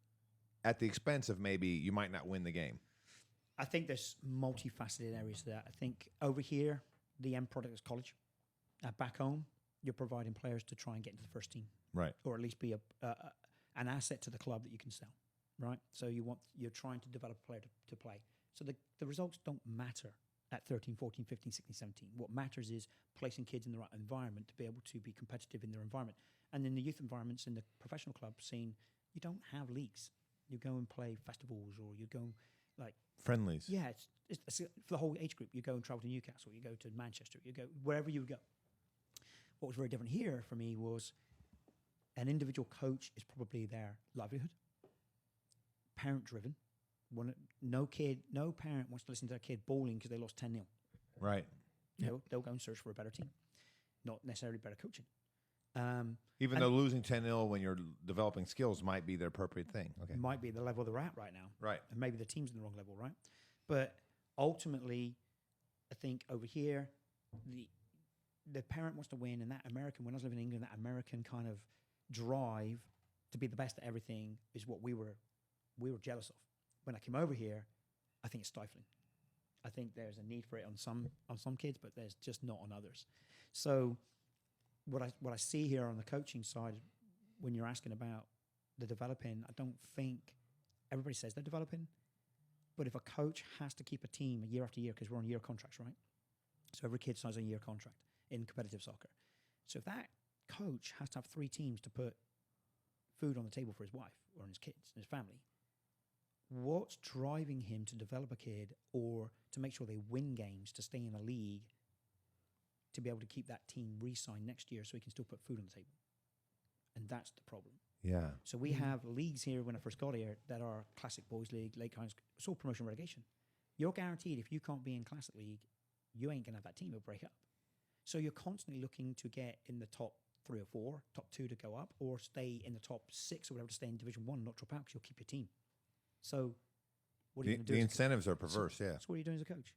at the expense of maybe you might not win the game. I think there's multifaceted areas to that. I think over here, the end product is college. Back home, you're providing players to try and get into the first team. Right. Or at least be an asset to the club that you can sell, right? So you're trying to develop a player to play. So the results don't matter at 13, 14, 15, 16, 17. What matters is placing kids in the right environment to be able to be competitive in their environment. And in the youth environments, in the professional club scene, you don't have leagues. You go and play festivals, or you go like friendlies. Yeah, it's for the whole age group. You go and travel to Newcastle, you go to Manchester, you go wherever you go. What was very different here for me was an individual coach is probably their livelihood, parent-driven. No parent wants to listen to their kid bawling because they lost 10-0. Right. They'll go and search for a better team, not necessarily better coaching. Even though losing 10-0 when you're developing skills might be the appropriate thing. Okay. Might be the level they're at right now. Right. And maybe the team's in the wrong level, right? But ultimately, I think over here, the parent wants to win, and that American, when I was living in England, that American kind of drive to be the best at everything is what we were jealous of. When I came over here, I think it's stifling. I think there's a need for it on some kids, but there's just not on others. So what I see here on the coaching side, when you're asking about the developing, I don't think everybody says they're developing, but if a coach has to keep a team year after year, because we're on year contracts, right? So every kid signs a year contract in competitive soccer. So if that coach has to have 3 teams to put food on the table for his wife or his kids and his family, what's driving him to develop a kid or to make sure they win games to stay in a league to be able to keep that team re-signed next year so he can still put food on the table? And that's the problem. Yeah. So we have leagues here when I first got here that are Classic Boys League, Lake High School, it's all promotion relegation. You're guaranteed if you can't be in Classic League, you ain't going to have that team. It'll break up. So you're constantly looking to get in the top 3 or 4, top 2 to go up, or stay in the top 6 or whatever to stay in Division 1 and not drop out because you'll keep your team. So what are you going to do? The incentives are perverse, yeah. So what are you doing as a coach?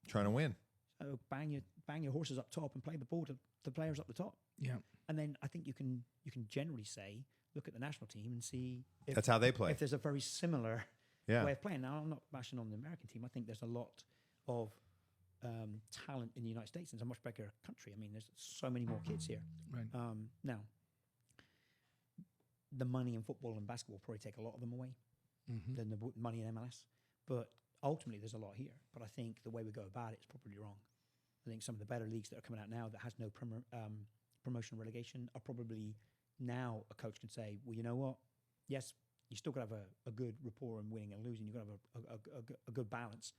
Trying to win. So bang your horses up top and play the ball to the players up the top. Yeah. And then I think you can generally say, look at the national team and see if That's how they play. If there's a very similar Yeah. way of playing. Now, I'm not bashing on the American team. I think there's a lot of talent in the United States. It's a much bigger country. I mean, there's so many more kids here. Right. Now, the money in football and basketball probably take a lot of them away than the money in MLS. But ultimately, there's a lot here. But I think the way we go about it is probably wrong. I think some of the better leagues that are coming out now that has no promotion relegation are probably now a coach can say, well, you know what? Yes, you still got to have a good rapport in winning and losing. You've got to have a good balance.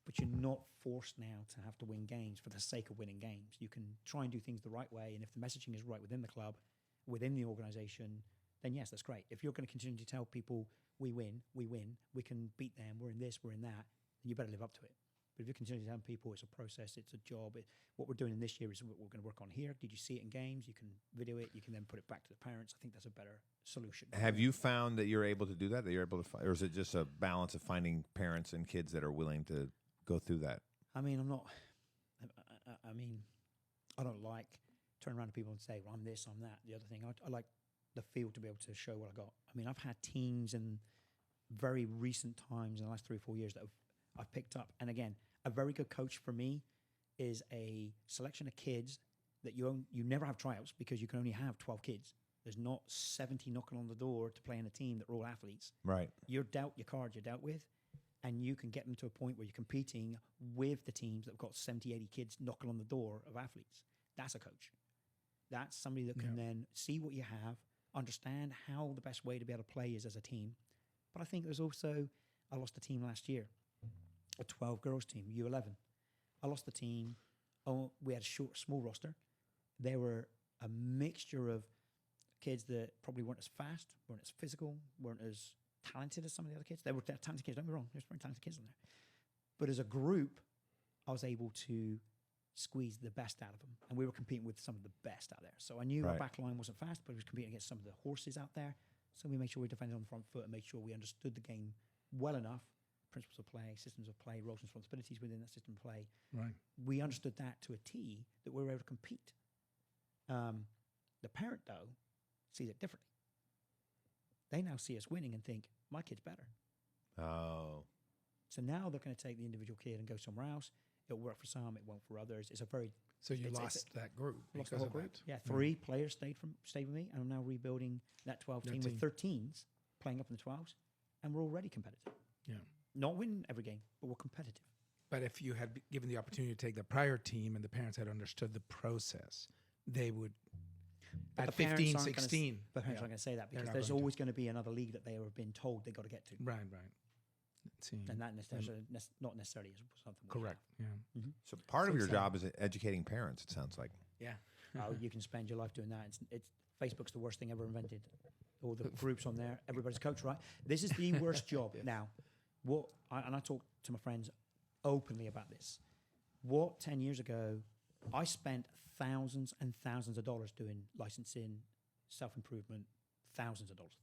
but you're not forced now to have to win games for the sake of winning games. You can try and do things the right way, and if the messaging is right within the club, within the organization, then yes, that's great. If you're going to continue to tell people we win, we can beat them, we're in this, we're in that, then you better live up to it. But if you continue to tell people it's a process, it's a job, what we're doing in this year is what we're going to work on here. Did you see it in games? You can video it. You can then put it back to the parents. I think that's a better solution. Have you found that you're able to do that? That you're able to, or is it just a balance of finding parents and kids that are willing to go through that? I mean, I'm not. I mean, I don't like turn around to people and say, "Well, I'm this, I'm that." The other thing, I like the field to be able to show what I got. I mean, I've had teams in very recent times in the last 3 or 4 years that I've picked up, and again, a very good coach for me is a selection of kids that you never have tryouts because you can only have 12 kids. There's not 70 knocking on the door to play in a team that are all athletes. Right. You're dealt your cards you're dealt with, and you can get them to a point where you're competing with the teams that have got 70, 80 kids knocking on the door of athletes. That's a coach. That's somebody that can then see what you have, understand how the best way to be able to play is as a team. But I think there's also, I lost a team last year, a 12 girls team, U11. I lost the team. Oh, we had a small roster. They were a mixture of kids that probably weren't as fast, weren't as physical, weren't as talented as some of the other kids. They were talented kids, don't be wrong. There's very talented kids in there. But as a group, I was able to squeeze the best out of them. And we were competing with some of the best out there. So I knew our back line wasn't fast, but we was competing against some of the horses out there. So we made sure we defended on the front foot and made sure we understood the game well enough. Principles of play, systems of play, roles and responsibilities within that system of play. Right. We understood that to a T that we were able to compete. The parent, though, sees it differently. They now see us winning and think, my kid's better. Oh. So now they're going to take the individual kid and go somewhere else. It'll work for some, it won't for others. It's a very... So you lost that group. Lost the whole group. Yeah, 3 players stayed with me, and I'm now rebuilding that 12 team with 13s playing up in the 12s, and we're already competitive. Yeah. Not win every game, but we're competitive. But if you had given the opportunity to take the prior team and the parents had understood the process, they would, but at 15, 16. But parents aren't going to say that because there's always going to be another league that they have been told they got to get to. Right. And that not necessarily is something. Correct. Yeah. Mm-hmm. So part of your job is educating parents, it sounds like. Yeah. Oh, you can spend your life doing that. It's Facebook's the worst thing ever invented. All the groups on there, everybody's a coach, right? This is the worst job now. I talk to my friends openly about this. 10 years ago, I spent thousands and thousands of dollars doing licensing, self-improvement, thousands of dollars.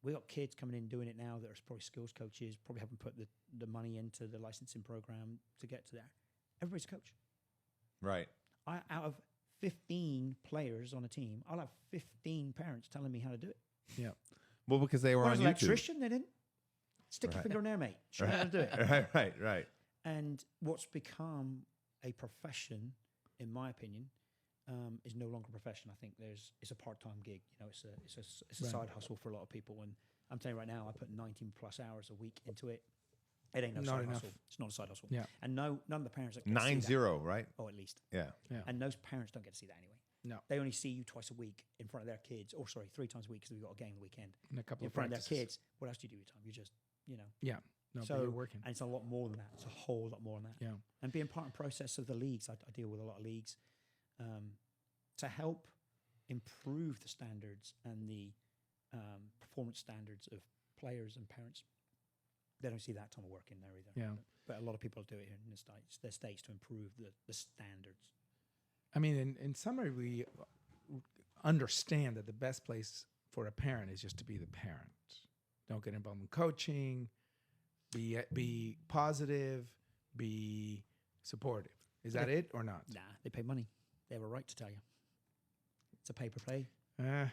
We got kids coming in doing it now that are probably skills coaches, probably haven't put the money into the licensing program to get to there. Everybody's a coach. Right. Out of 15 players on a team, I'll have 15 parents telling me how to do it. Yeah. Well, because they were on as an YouTube. electrician, they didn't. Stick your finger in there, mate. Show me how to do it. Right. And what's become a profession, in my opinion, is no longer a profession. I think it's a part-time gig. You know, it's a side hustle for a lot of people. And I'm telling you right now, I put 19 plus hours a week into it. It ain't no side hustle. It's not a side hustle. Yeah. And none of the parents that get 9-0, right? Oh, at least. Yeah. And those parents don't get to see that anyway. No. They only see you twice a week in front of their kids, 3 times a week because we've got a game the weekend. And a couple in of front practices. of their kids. What else do you do with your time? You just, Yeah. No, so but you're working. And it's a lot more than that. It's a whole lot more than that. Yeah. And being part and process of the leagues, I deal with a lot of leagues to help improve the standards and the performance standards of players and parents. They don't see that time of work in there either. Yeah. But a lot of people do it here in the States to improve the standards. I mean, in summary, we understand that the best place for a parent is just to be the parent. Don't get involved in coaching. Be positive. Be supportive. Is that it or not? Nah, they pay money. They have a right to tell you. It's a pay-per-play. Well,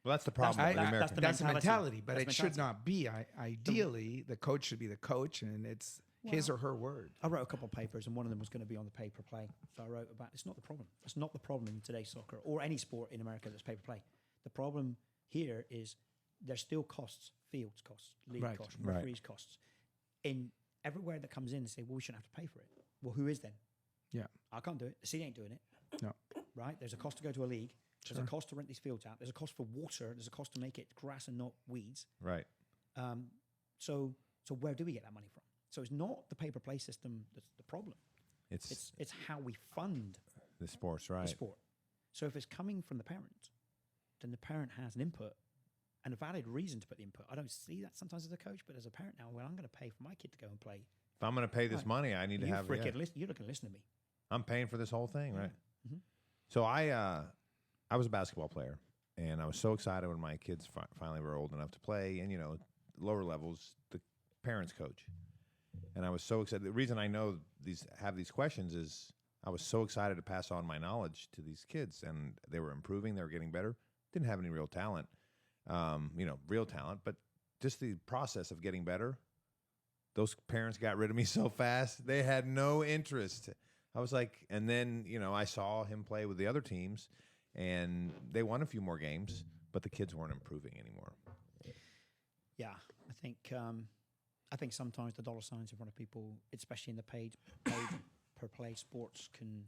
that's the problem with the American. That's the mentality, but That's it should not be. Ideally, the coach should be the coach, and it's his or her word. I wrote a couple of papers, and one of them was going to be on the pay-per-play. So I wrote about it's not the problem. That's not the problem in today's soccer or any sport in America that's pay-per-play. The problem here is there's still costs, fields costs, league costs, referees costs. In everywhere that comes in, they say, well, we shouldn't have to pay for it. Well, who is then? Yeah. I can't do it. The city ain't doing it. No. Right? There's a cost to go to a league. There's a cost to rent these fields out. There's a cost for water. There's a cost to make it grass and not weeds. Right. So where do we get that money from? So it's not the pay-per-play system that's the problem. It's It's how we fund the sports, right? the sport. So if it's coming from the parent, then the parent has an input and a valid reason to put the input. I don't see that sometimes as a coach, but as a parent now, well, I'm going to pay for my kid to go and play. If I'm going to pay this Right. money, I need to have. You're not going to listen to me. I'm paying for this whole thing, right? Mhm. So I was a basketball player, and I was so excited when my kids finally were old enough to play. And lower levels, the parents coach, and I was so excited. The reason I know have these questions is I was so excited to pass on my knowledge to these kids, and they were improving. They were getting better. Didn't have any real talent, real talent, but just the process of getting better. Those parents got rid of me so fast. They had no interest. I was like, and then, I saw him play with the other teams, and they won a few more games, but the kids weren't improving anymore. Yeah, I think sometimes the dollar signs in front of people, especially in the paid per play sports, can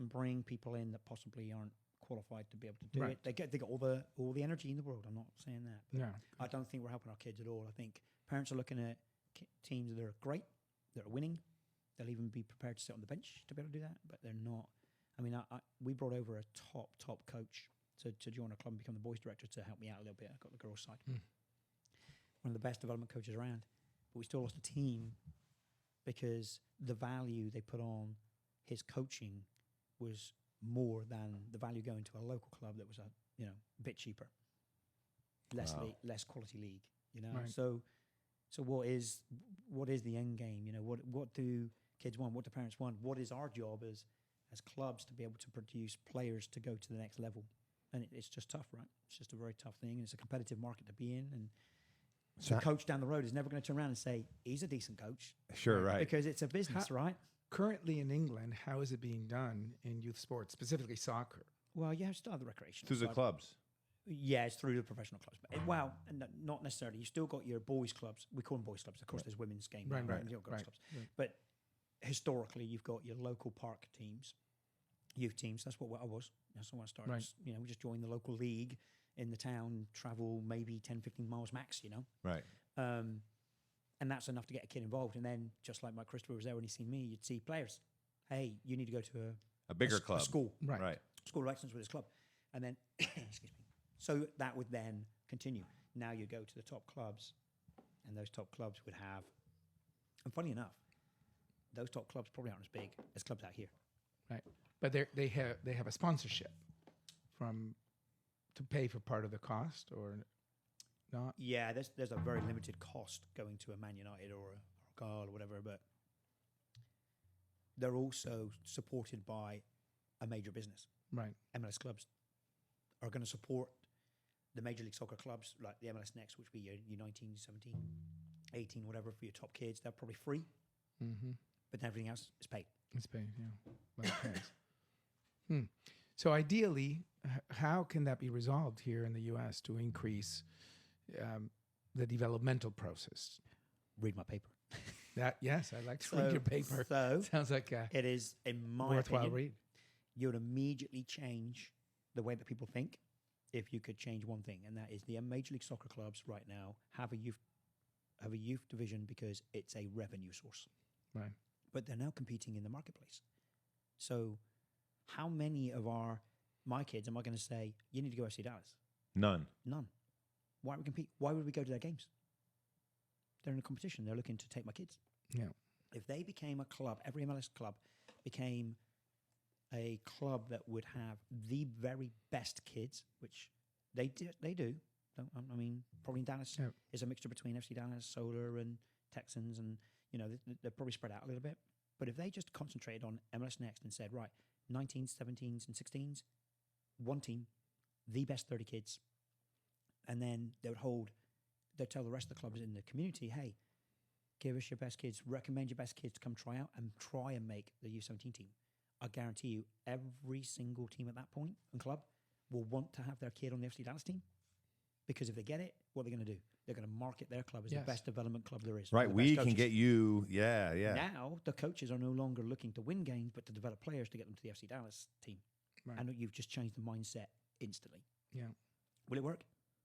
bring people in that possibly aren't qualified to be able to do Right. it. They get all the energy in the world. I'm not saying that. But Yeah. I don't think we're helping our kids at all. I think parents are looking at teams that are great, that are winning. They'll even be prepared to sit on the bench to be able to do that, but they're not. I mean, we brought over a top coach to join our club and become the boys director to help me out a little bit. I got the girls side. One of the best development coaches around, but we still lost a team because the value they put on his coaching was more than the value going to a local club that was a bit cheaper, less quality league. Right. So what is the end game? What do kids want? What do parents want? What is our job as clubs to be able to produce players to go to the next level? And it's just tough, right? It's just a very tough thing, and it's a competitive market to be in. And So the coach down the road is never going to turn around and say he's a decent coach, Sure, right. because it's a business, right? Currently in England, how is it being done in youth sports, specifically soccer? Well, you have to start the recreational Through the side. clubs. Yeah, it's through the professional clubs. But, not necessarily. You still got your boys clubs. We call them boys clubs. Of course, there's women's game, Right, and right, you've got girls right, clubs. right. But historically, you've got your local park teams, youth teams. That's what I was. That's what I started. Right. We just joined the local league in the town, travel maybe 10, 15 miles max, Right. And that's enough to get a kid involved. And then, just like Mike Christopher was there when he seen me, you'd see players. Hey, you need to go to A bigger a club. school. Right. Right. School of excellence with his club. And then, excuse me. So that would then continue. Now you go to the top clubs, and those top clubs would have, and funny enough, those top clubs probably aren't as big as clubs out here. Right. But they have a sponsorship to pay for part of the cost or not? Yeah, there's a very limited cost going to a Man United or a Argyle or whatever, but they're also supported by a major business. Right. MLS clubs are going to support the Major League Soccer clubs like the MLS Next, which would be your 19, 17, 18, whatever, for your top kids. They're probably free, Mm-hmm. but everything else is paid. It's paid, yeah. By the parents. So ideally, how can that be resolved here in the U.S. to increase the developmental process? Read my paper. Yes, I like to read your paper. So Sounds like a it is, in my worthwhile opinion, read. you would immediately change the way that people think if you could change one thing, and that is the Major League Soccer clubs right now have a youth division because it's a revenue source. Right. But they're now competing in the marketplace. So how many of my kids am I going to say, you need to go FC Dallas? None. None. Why would we compete? Why would we go to their games? They're in a competition. They're looking to take my kids. Yeah. If they became a club, every MLS club became a club that would have the very best kids, which they do. I mean, probably in Dallas Yeah. is a mixture between FC Dallas, Solar, and Texans, and they're probably spread out a little bit. But if they just concentrated on MLS Next and said, right, 19s, 17s, and 16s, one team, the best 30 kids, and then they'd tell the rest of the clubs in the community, hey, give us your best kids, recommend your best kids to come try out and try and make the U17 team. I guarantee you every single team at that point and club will want to have their kid on the FC Dallas team, because if they get it, what are they going to do? They're going to market their club as Yes. the best development club there is. Right. The We best can coaches. get you. Yeah. Yeah. Now the coaches are no longer looking to win games, but to develop players to get them to the FC Dallas team. Right. And you've just changed the mindset instantly. Yeah. Will it work?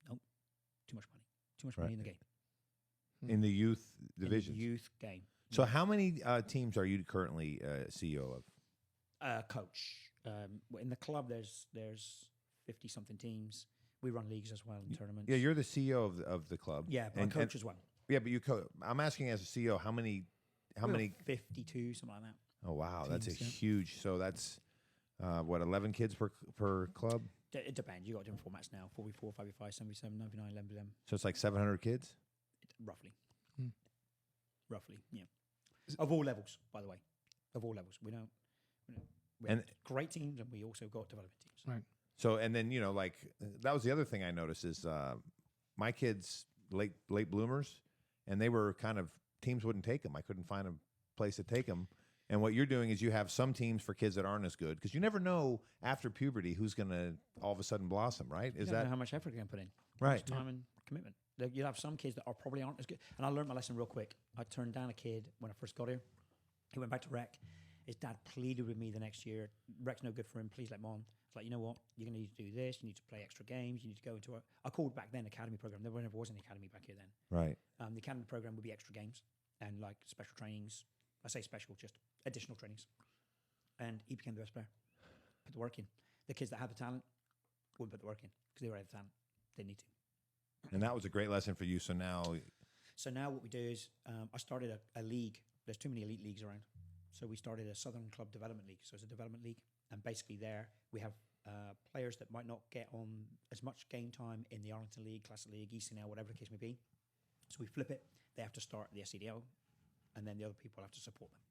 No. Too much money. Too much Right. money in the game. in the youth in the divisions. youth game. So how many teams are you currently CEO of? Coach. In the club, there's 50 something teams. We run leagues as well and tournaments. Yeah, you're the CEO of the club. Yeah, but I coach as well. Yeah, but I'm asking as a CEO, how many? 52, something like that. Oh wow, Teams, that's a yeah. huge. So that's what 11 kids per club. It depends. You got different formats now: 44, 55, 77, 99, 11, So it's like 700 kids. roughly. Hmm. Roughly, yeah. Of all levels, by the way, of all levels. We And- have great teams, and we also got development teams. Right. So and then like that was the other thing I noticed is my kids late bloomers, and they were kind of teams wouldn't take them. I couldn't find a place to take them. And what you're doing is you have some teams for kids that aren't as good because you never know after puberty who's going to all of a sudden blossom, right? You Is don't know that how much effort you're going to put in? right? How much time and commitment. You'll have some kids that probably aren't as good. And I learned my lesson real quick. I turned down a kid when I first got here. He went back to rec. His dad pleaded with me the next year. Rec's no good for him. Please let him on. It's like, you know what? You're going to need to do this. You need to play extra games. You need to go into I called back then academy program. There never was an academy back here then. Right. The academy program would be extra games and like special trainings. I say special, just additional trainings. And he became the best player. Put the work in. The kids that had the talent wouldn't put the work in because they already had the talent. They need to. And that was a great lesson for you. So now, What we do is I started a league. There's too many elite leagues around. So we started a Southern Club Development League. So it's a development league. And basically there we have players that might not get on as much game time in the Arlington League, Classic League, ECNL, whatever the case may be. So we flip it. They have to start at the SCDL, and then the other people have to support them.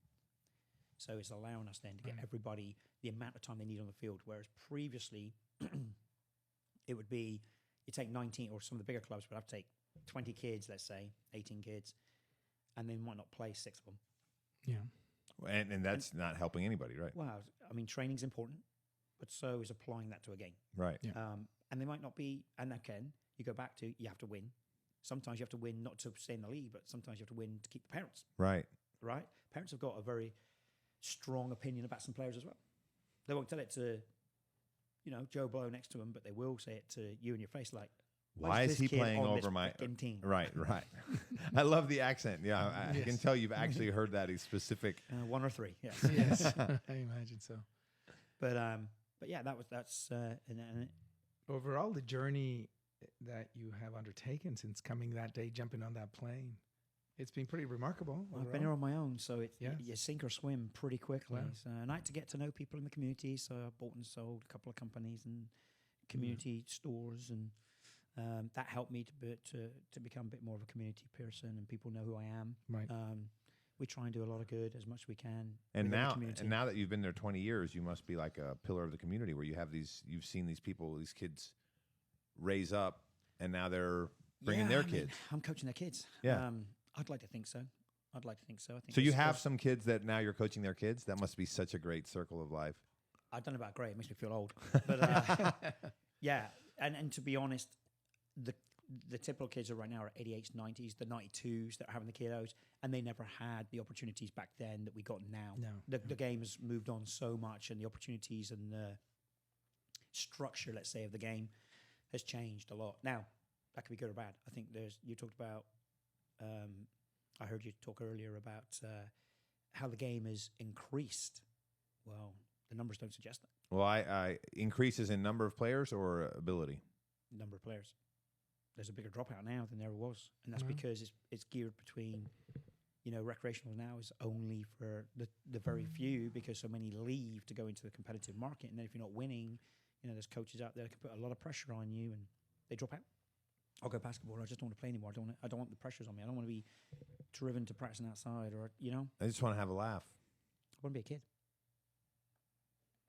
So it's allowing us then to get everybody the amount of time they need on the field. Whereas previously, it would be you take 19, or some of the bigger clubs would have to take 20 kids, let's say, 18 kids, and they might not play 6 of them. Yeah. and that's not helping anybody, right? Well, I mean, training's important, but so is applying that to a game. Right. Yeah. And they might not be, and again, you go back to, you have to win. Sometimes you have to win not to stay in the league, but sometimes you have to win to keep the parents, Right. right? Parents have got a very strong opinion about some players as well. They won't tell it to, Joe Blow next to him, but they will say it to you in your face, like, Why is this he kid playing on this over my frickin' team? Right. I love the accent. Yeah, I Yes. can tell you've actually heard that. He's specific. 1 or 3, yes. Yes. I imagine so. But yeah, that's and Overall, the journey that you have undertaken since coming that day, jumping on that plane, it's been pretty remarkable. Well, I've been here on my own, so Yeah. you sink or swim pretty quickly. Wow. So, and I had to get to know people in the community. So I bought and sold a couple of companies and community stores, and that helped me to become a bit more of a community person, and people know who I am. Right. We try and do a lot of good as much as we can. And within the now, community. and now that you've been there 20 years, you must be like a pillar of the community where you've seen these people, these kids raise up, and now they're bringing their kids. I'm coaching their kids. Yeah. I'd like to think so. I think So it's you have just- some kids that now you're coaching their kids. That must be such a great circle of life. I don't know about great. It makes me feel old. But yeah, and to be honest, the typical kids are right now are 88s, 90s, the 92s that are having the kiddos, and they never had the opportunities back then that we got now. No. The game has moved on so much, and the opportunities and the structure, let's say, of the game has changed a lot. Now, that could be good or bad. I think you talked about, I heard you talk earlier about how the game has increased. Well, the numbers don't suggest that. Well, I increases in number of players or ability. Number of players. There's a bigger dropout now than there was, and that's Wow. because it's geared between, recreational now is only for the very few, because so many leave to go into the competitive market, and then if you're not winning, there's coaches out there that can put a lot of pressure on you, and they drop out. I'll go basketball. I just don't want to play anymore. I don't want the pressures on me. I don't want to be driven to practicing outside, or I just want to have a laugh. I want to be a kid.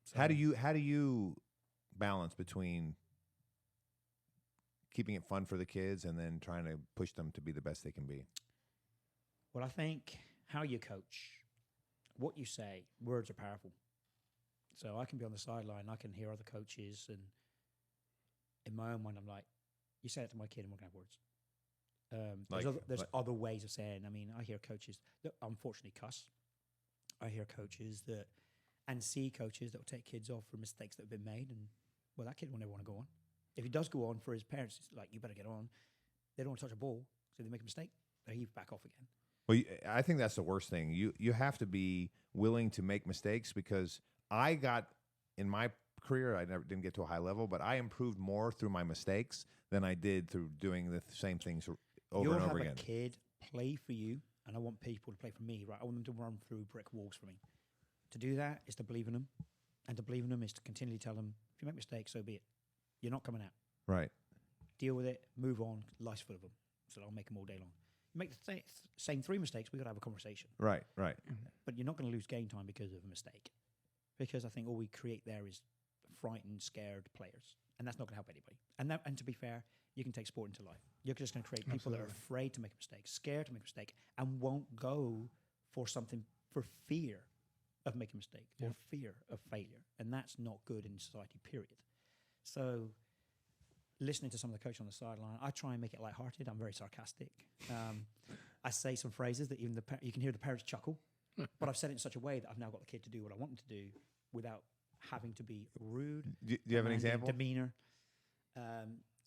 So, How do you balance between keeping it fun for the kids and then trying to push them to be the best they can be? Well, I think how you coach, what you say, words are powerful. So I can be on the sideline, I can hear other coaches, and in my own mind, I'm like, you say it to my kid and we're going to have words. There's other ways of saying, I hear coaches that unfortunately cuss. I hear coaches and see coaches that will take kids off for mistakes that have been made, and, well, that kid will never want to go on. If he does go on for his parents, it's like, you better get on. They don't want to touch a ball, so they make a mistake. you back off again. Well, I think that's the worst thing. You have to be willing to make mistakes, because I got in my career, I never didn't get to a high level, but I improved more through my mistakes than I did through doing the same things over You'll and over have again. a kid play for you, and I want people to play for me, right? I want them to run through brick walls for me. To do that is to believe in them, and to believe in them is to continually tell them, if you make mistakes, so be it. You're not coming out. Right. Deal with it, move on, life's full of them. So I'll make them all day long. You make the same 3 mistakes, we got to have a conversation. Right. Right. But you're not going to lose game time because of a mistake. Because I think all we create there is frightened, scared players. And that's not going to help anybody. And to be fair, you can take sport into life. You're just going to create people that are afraid to make a mistake, scared to make a mistake, and won't go for something for fear of making a mistake or fear of failure. And that's not good in society, period. So listening to some of the coaches on the sideline, I try and make it lighthearted. I'm very sarcastic. I say some phrases that even you can hear the parents chuckle, but I've said it in such a way that I've now got the kid to do what I want him to do without having to be rude. Do you have an example? Demeanor.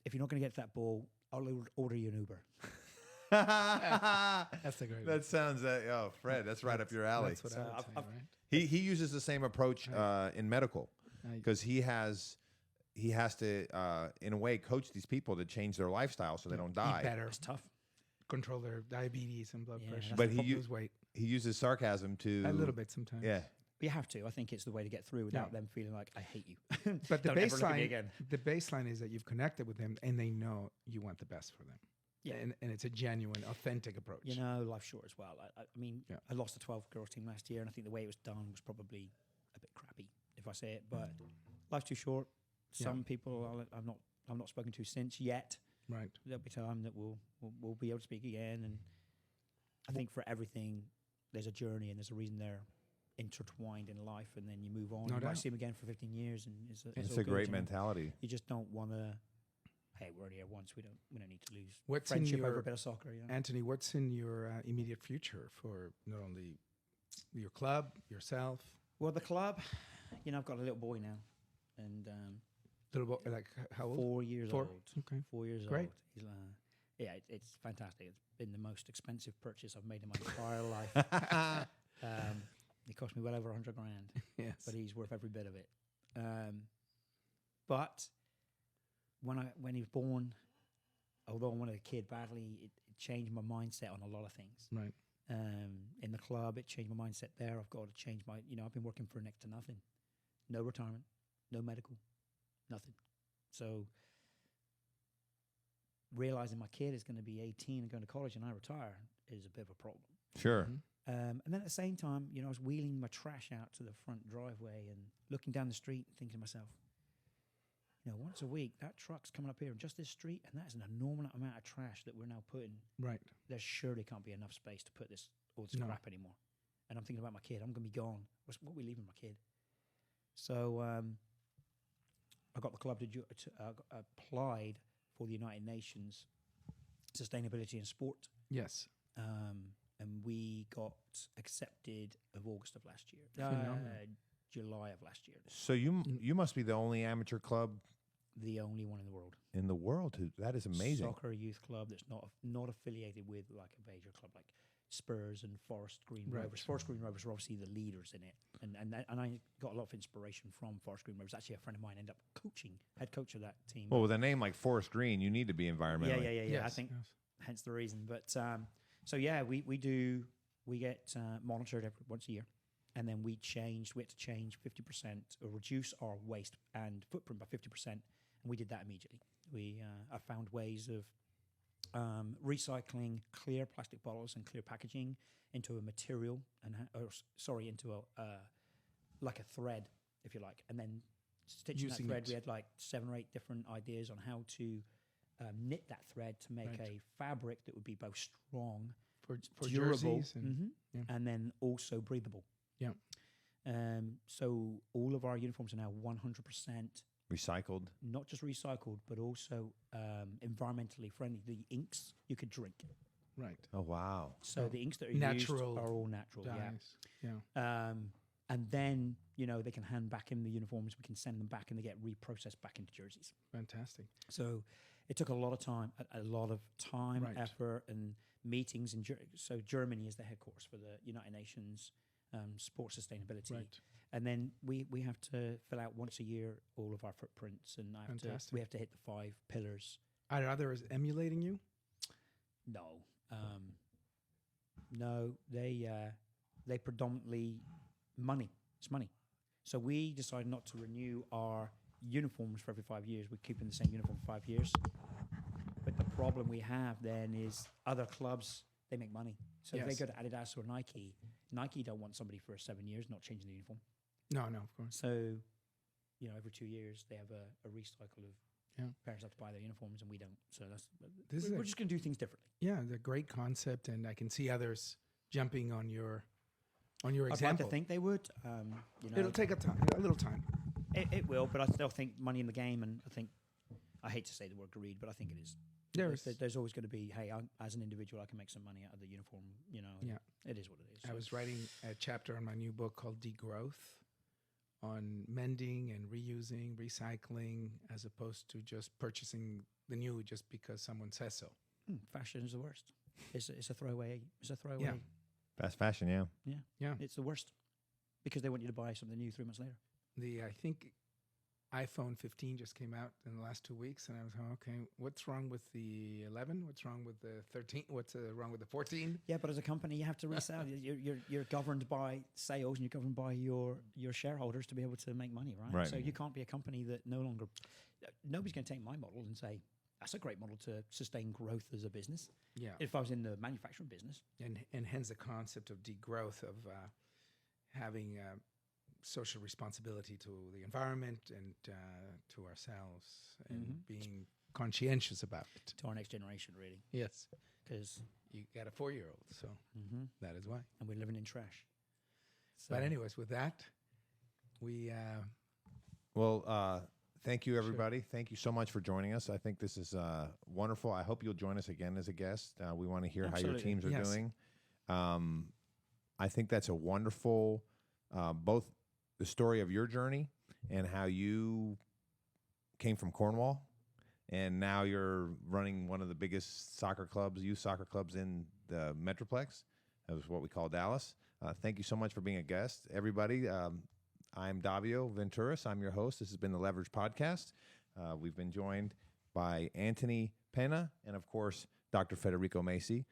If you're not going to get to that ball, I'll order you an Uber. That's a great. That sounds Fred, that's right up your alley. That's what I would say, right? He uses the same approach in medical, because he has to in a way coach these people to change their lifestyle so they don't die. Eat better. It's tough. Control their diabetes and blood pressure. But lose weight he uses sarcasm to a little bit sometimes. Yeah. But you have to. I think it's the way to get through without them feeling like, I hate you. But the Don't ever look at me baseline, again. the baseline is that you've connected with them and they know you want the best for them. Yeah. And it's a genuine, authentic approach. You know, life's short as well. I mean, Yeah. I lost the 12 girls team last year, and I think the way it was done was probably a bit crappy, if I say it. But life's too short. Some people I've not spoken to since yet. Right. There'll be time that we'll be able to speak again. And I think for everything, there's a journey and there's a reason they're intertwined in life, and then you move on. No you doubt. might see them again for 15 years, and It's all a good, great you know? mentality. You just don't want to. Hey, we're only here once. We don't need to lose What's in friendship over your- a bit of soccer. You know? Anthony, what's in your immediate future for not only your club, yourself, Well, the club, you know, I've got a little boy now, and little boy, like how old? 4 years 4? old. Okay. 4 years Great. old. He's, it's fantastic. It's been the most expensive purchase I've made in my entire life. It cost me well over 100 grand, Yes. but he's worth every bit of it. But when he was born, although I wanted a kid badly, it changed my mindset on a lot of things. Right. In the club, it changed my mindset there. I've got to change my, I've been working for next to nothing. No retirement, no medical, nothing. So realizing my kid is going to be 18 and going to college and I retire is a bit of a problem. Sure. Mhm. And then at the same time, I was wheeling my trash out to the front driveway and looking down the street and thinking to myself, once a week, that truck's coming up here on just this street, and that is an enormous amount of trash that we're now putting. Right. There surely can't be enough space to put all this crap anymore. And I'm thinking about my kid. I'm going to be gone. What are we leaving my kid? So I got the club to applied for the United Nations Sustainability in Sport. Yes. And we got accepted of August of last year. Phenomenal. July of last year. So you must be the only amateur club The only one in the world. in the world that is amazing. Soccer youth club that's not affiliated with like a major club like Spurs and Forest Green Right. Rovers. Forest Green Rovers are obviously the leaders in it, and I got a lot of inspiration from Forest Green Rovers. Actually, a friend of mine ended up head coach of that team. Well, with a name like Forest Green, you need to be environmentally. Yeah. I Yes, think yes. hence the reason. But so yeah, we get monitored once a year, and then we had to change 50% or reduce our waste and footprint by 50%, and we did that immediately. I found ways of recycling clear plastic bottles and clear packaging into a material into a like a thread, if you like, and then stitching Using that thread. it. We had like 7 or 8 different ideas on how to knit that thread to make Right. a fabric that would be both strong, For durable, jerseys and yeah. and then also breathable. Yeah. So all of our uniforms are now 100% Recycled. not just recycled, but also environmentally friendly. The inks you could drink. Right. Oh, wow. So the inks that are Natural used are all natural. Dyes. Yeah. Yeah. And then they can hand back in the uniforms. We can send them back, and they get reprocessed back into jerseys. Fantastic. So It took a lot of time, Right. effort, and meetings. So Germany is the headquarters for the United Nations Sports Sustainability. Right. And then we have to fill out once a year all of our footprints, and Fantastic. we have to hit the 5 pillars. Are others emulating you? No, no, they predominantly money. It's money. So we decided not to renew our uniforms for every 5 years. We're keeping the same uniform for 5 years. But the problem we have then is other clubs, they make money. So if Yes. they go to Adidas or Nike, Nike don't want somebody for 7 years not changing the uniform. No, of course. So, every 2 years they have a recycle of Yeah. parents have to buy their uniforms and we don't. So This is we're a- just going to do things differently. Yeah, the great concept, and I can see others jumping on your I'd like example. to think they would. It'll take a little time. It will, but I still think money in the game, and I hate to say the word greed, but I think it is. There's always going to be, hey, as an individual, I can make some money out of the uniform. Yeah. It is what it is. I was writing a chapter on my new book called Degrowth, on mending and reusing, recycling, as opposed to just purchasing the new just because someone says so. Fashion is the worst. It's a throwaway. It's a throwaway. Yeah. Fast fashion, yeah. Yeah. It's the worst because they want you to buy something new 3 months later. I think iPhone 15 just came out in the last 2 weeks, and I was okay. What's wrong with the 11? What's wrong with the 13? What's wrong with the 14? Yeah, but as a company, you have to resell. You're governed by sales, and you're governed by your shareholders to be able to make money, right? Right. So you can't be a company that no longer. Nobody's going to take my model and say that's a great model to sustain growth as a business. Yeah, If I was in the manufacturing business, and hence the concept of degrowth, of having social responsibility to the environment and to ourselves, and being conscientious about it. to our next generation, really, Yes, because you got a 4-year-old, so that is why. and we're living in trash. So But anyways, with that, we Well, thank you, everybody. Thank you so much for joining us. I think this is wonderful. I hope you'll join us again as a guest. We want to hear how your Absolutely. teams are Yes. doing. I think that's a wonderful, both the story of your journey and how you came from Cornwall, and now you're running one of the biggest youth soccer clubs in the Metroplex. That was what we call Dallas. Thank you so much for being a guest, everybody. I'm Davio Venturis. I'm your host. This has been the Leverage Podcast. We've been joined by Antony Penna and, of course, Dr. Federico Macy.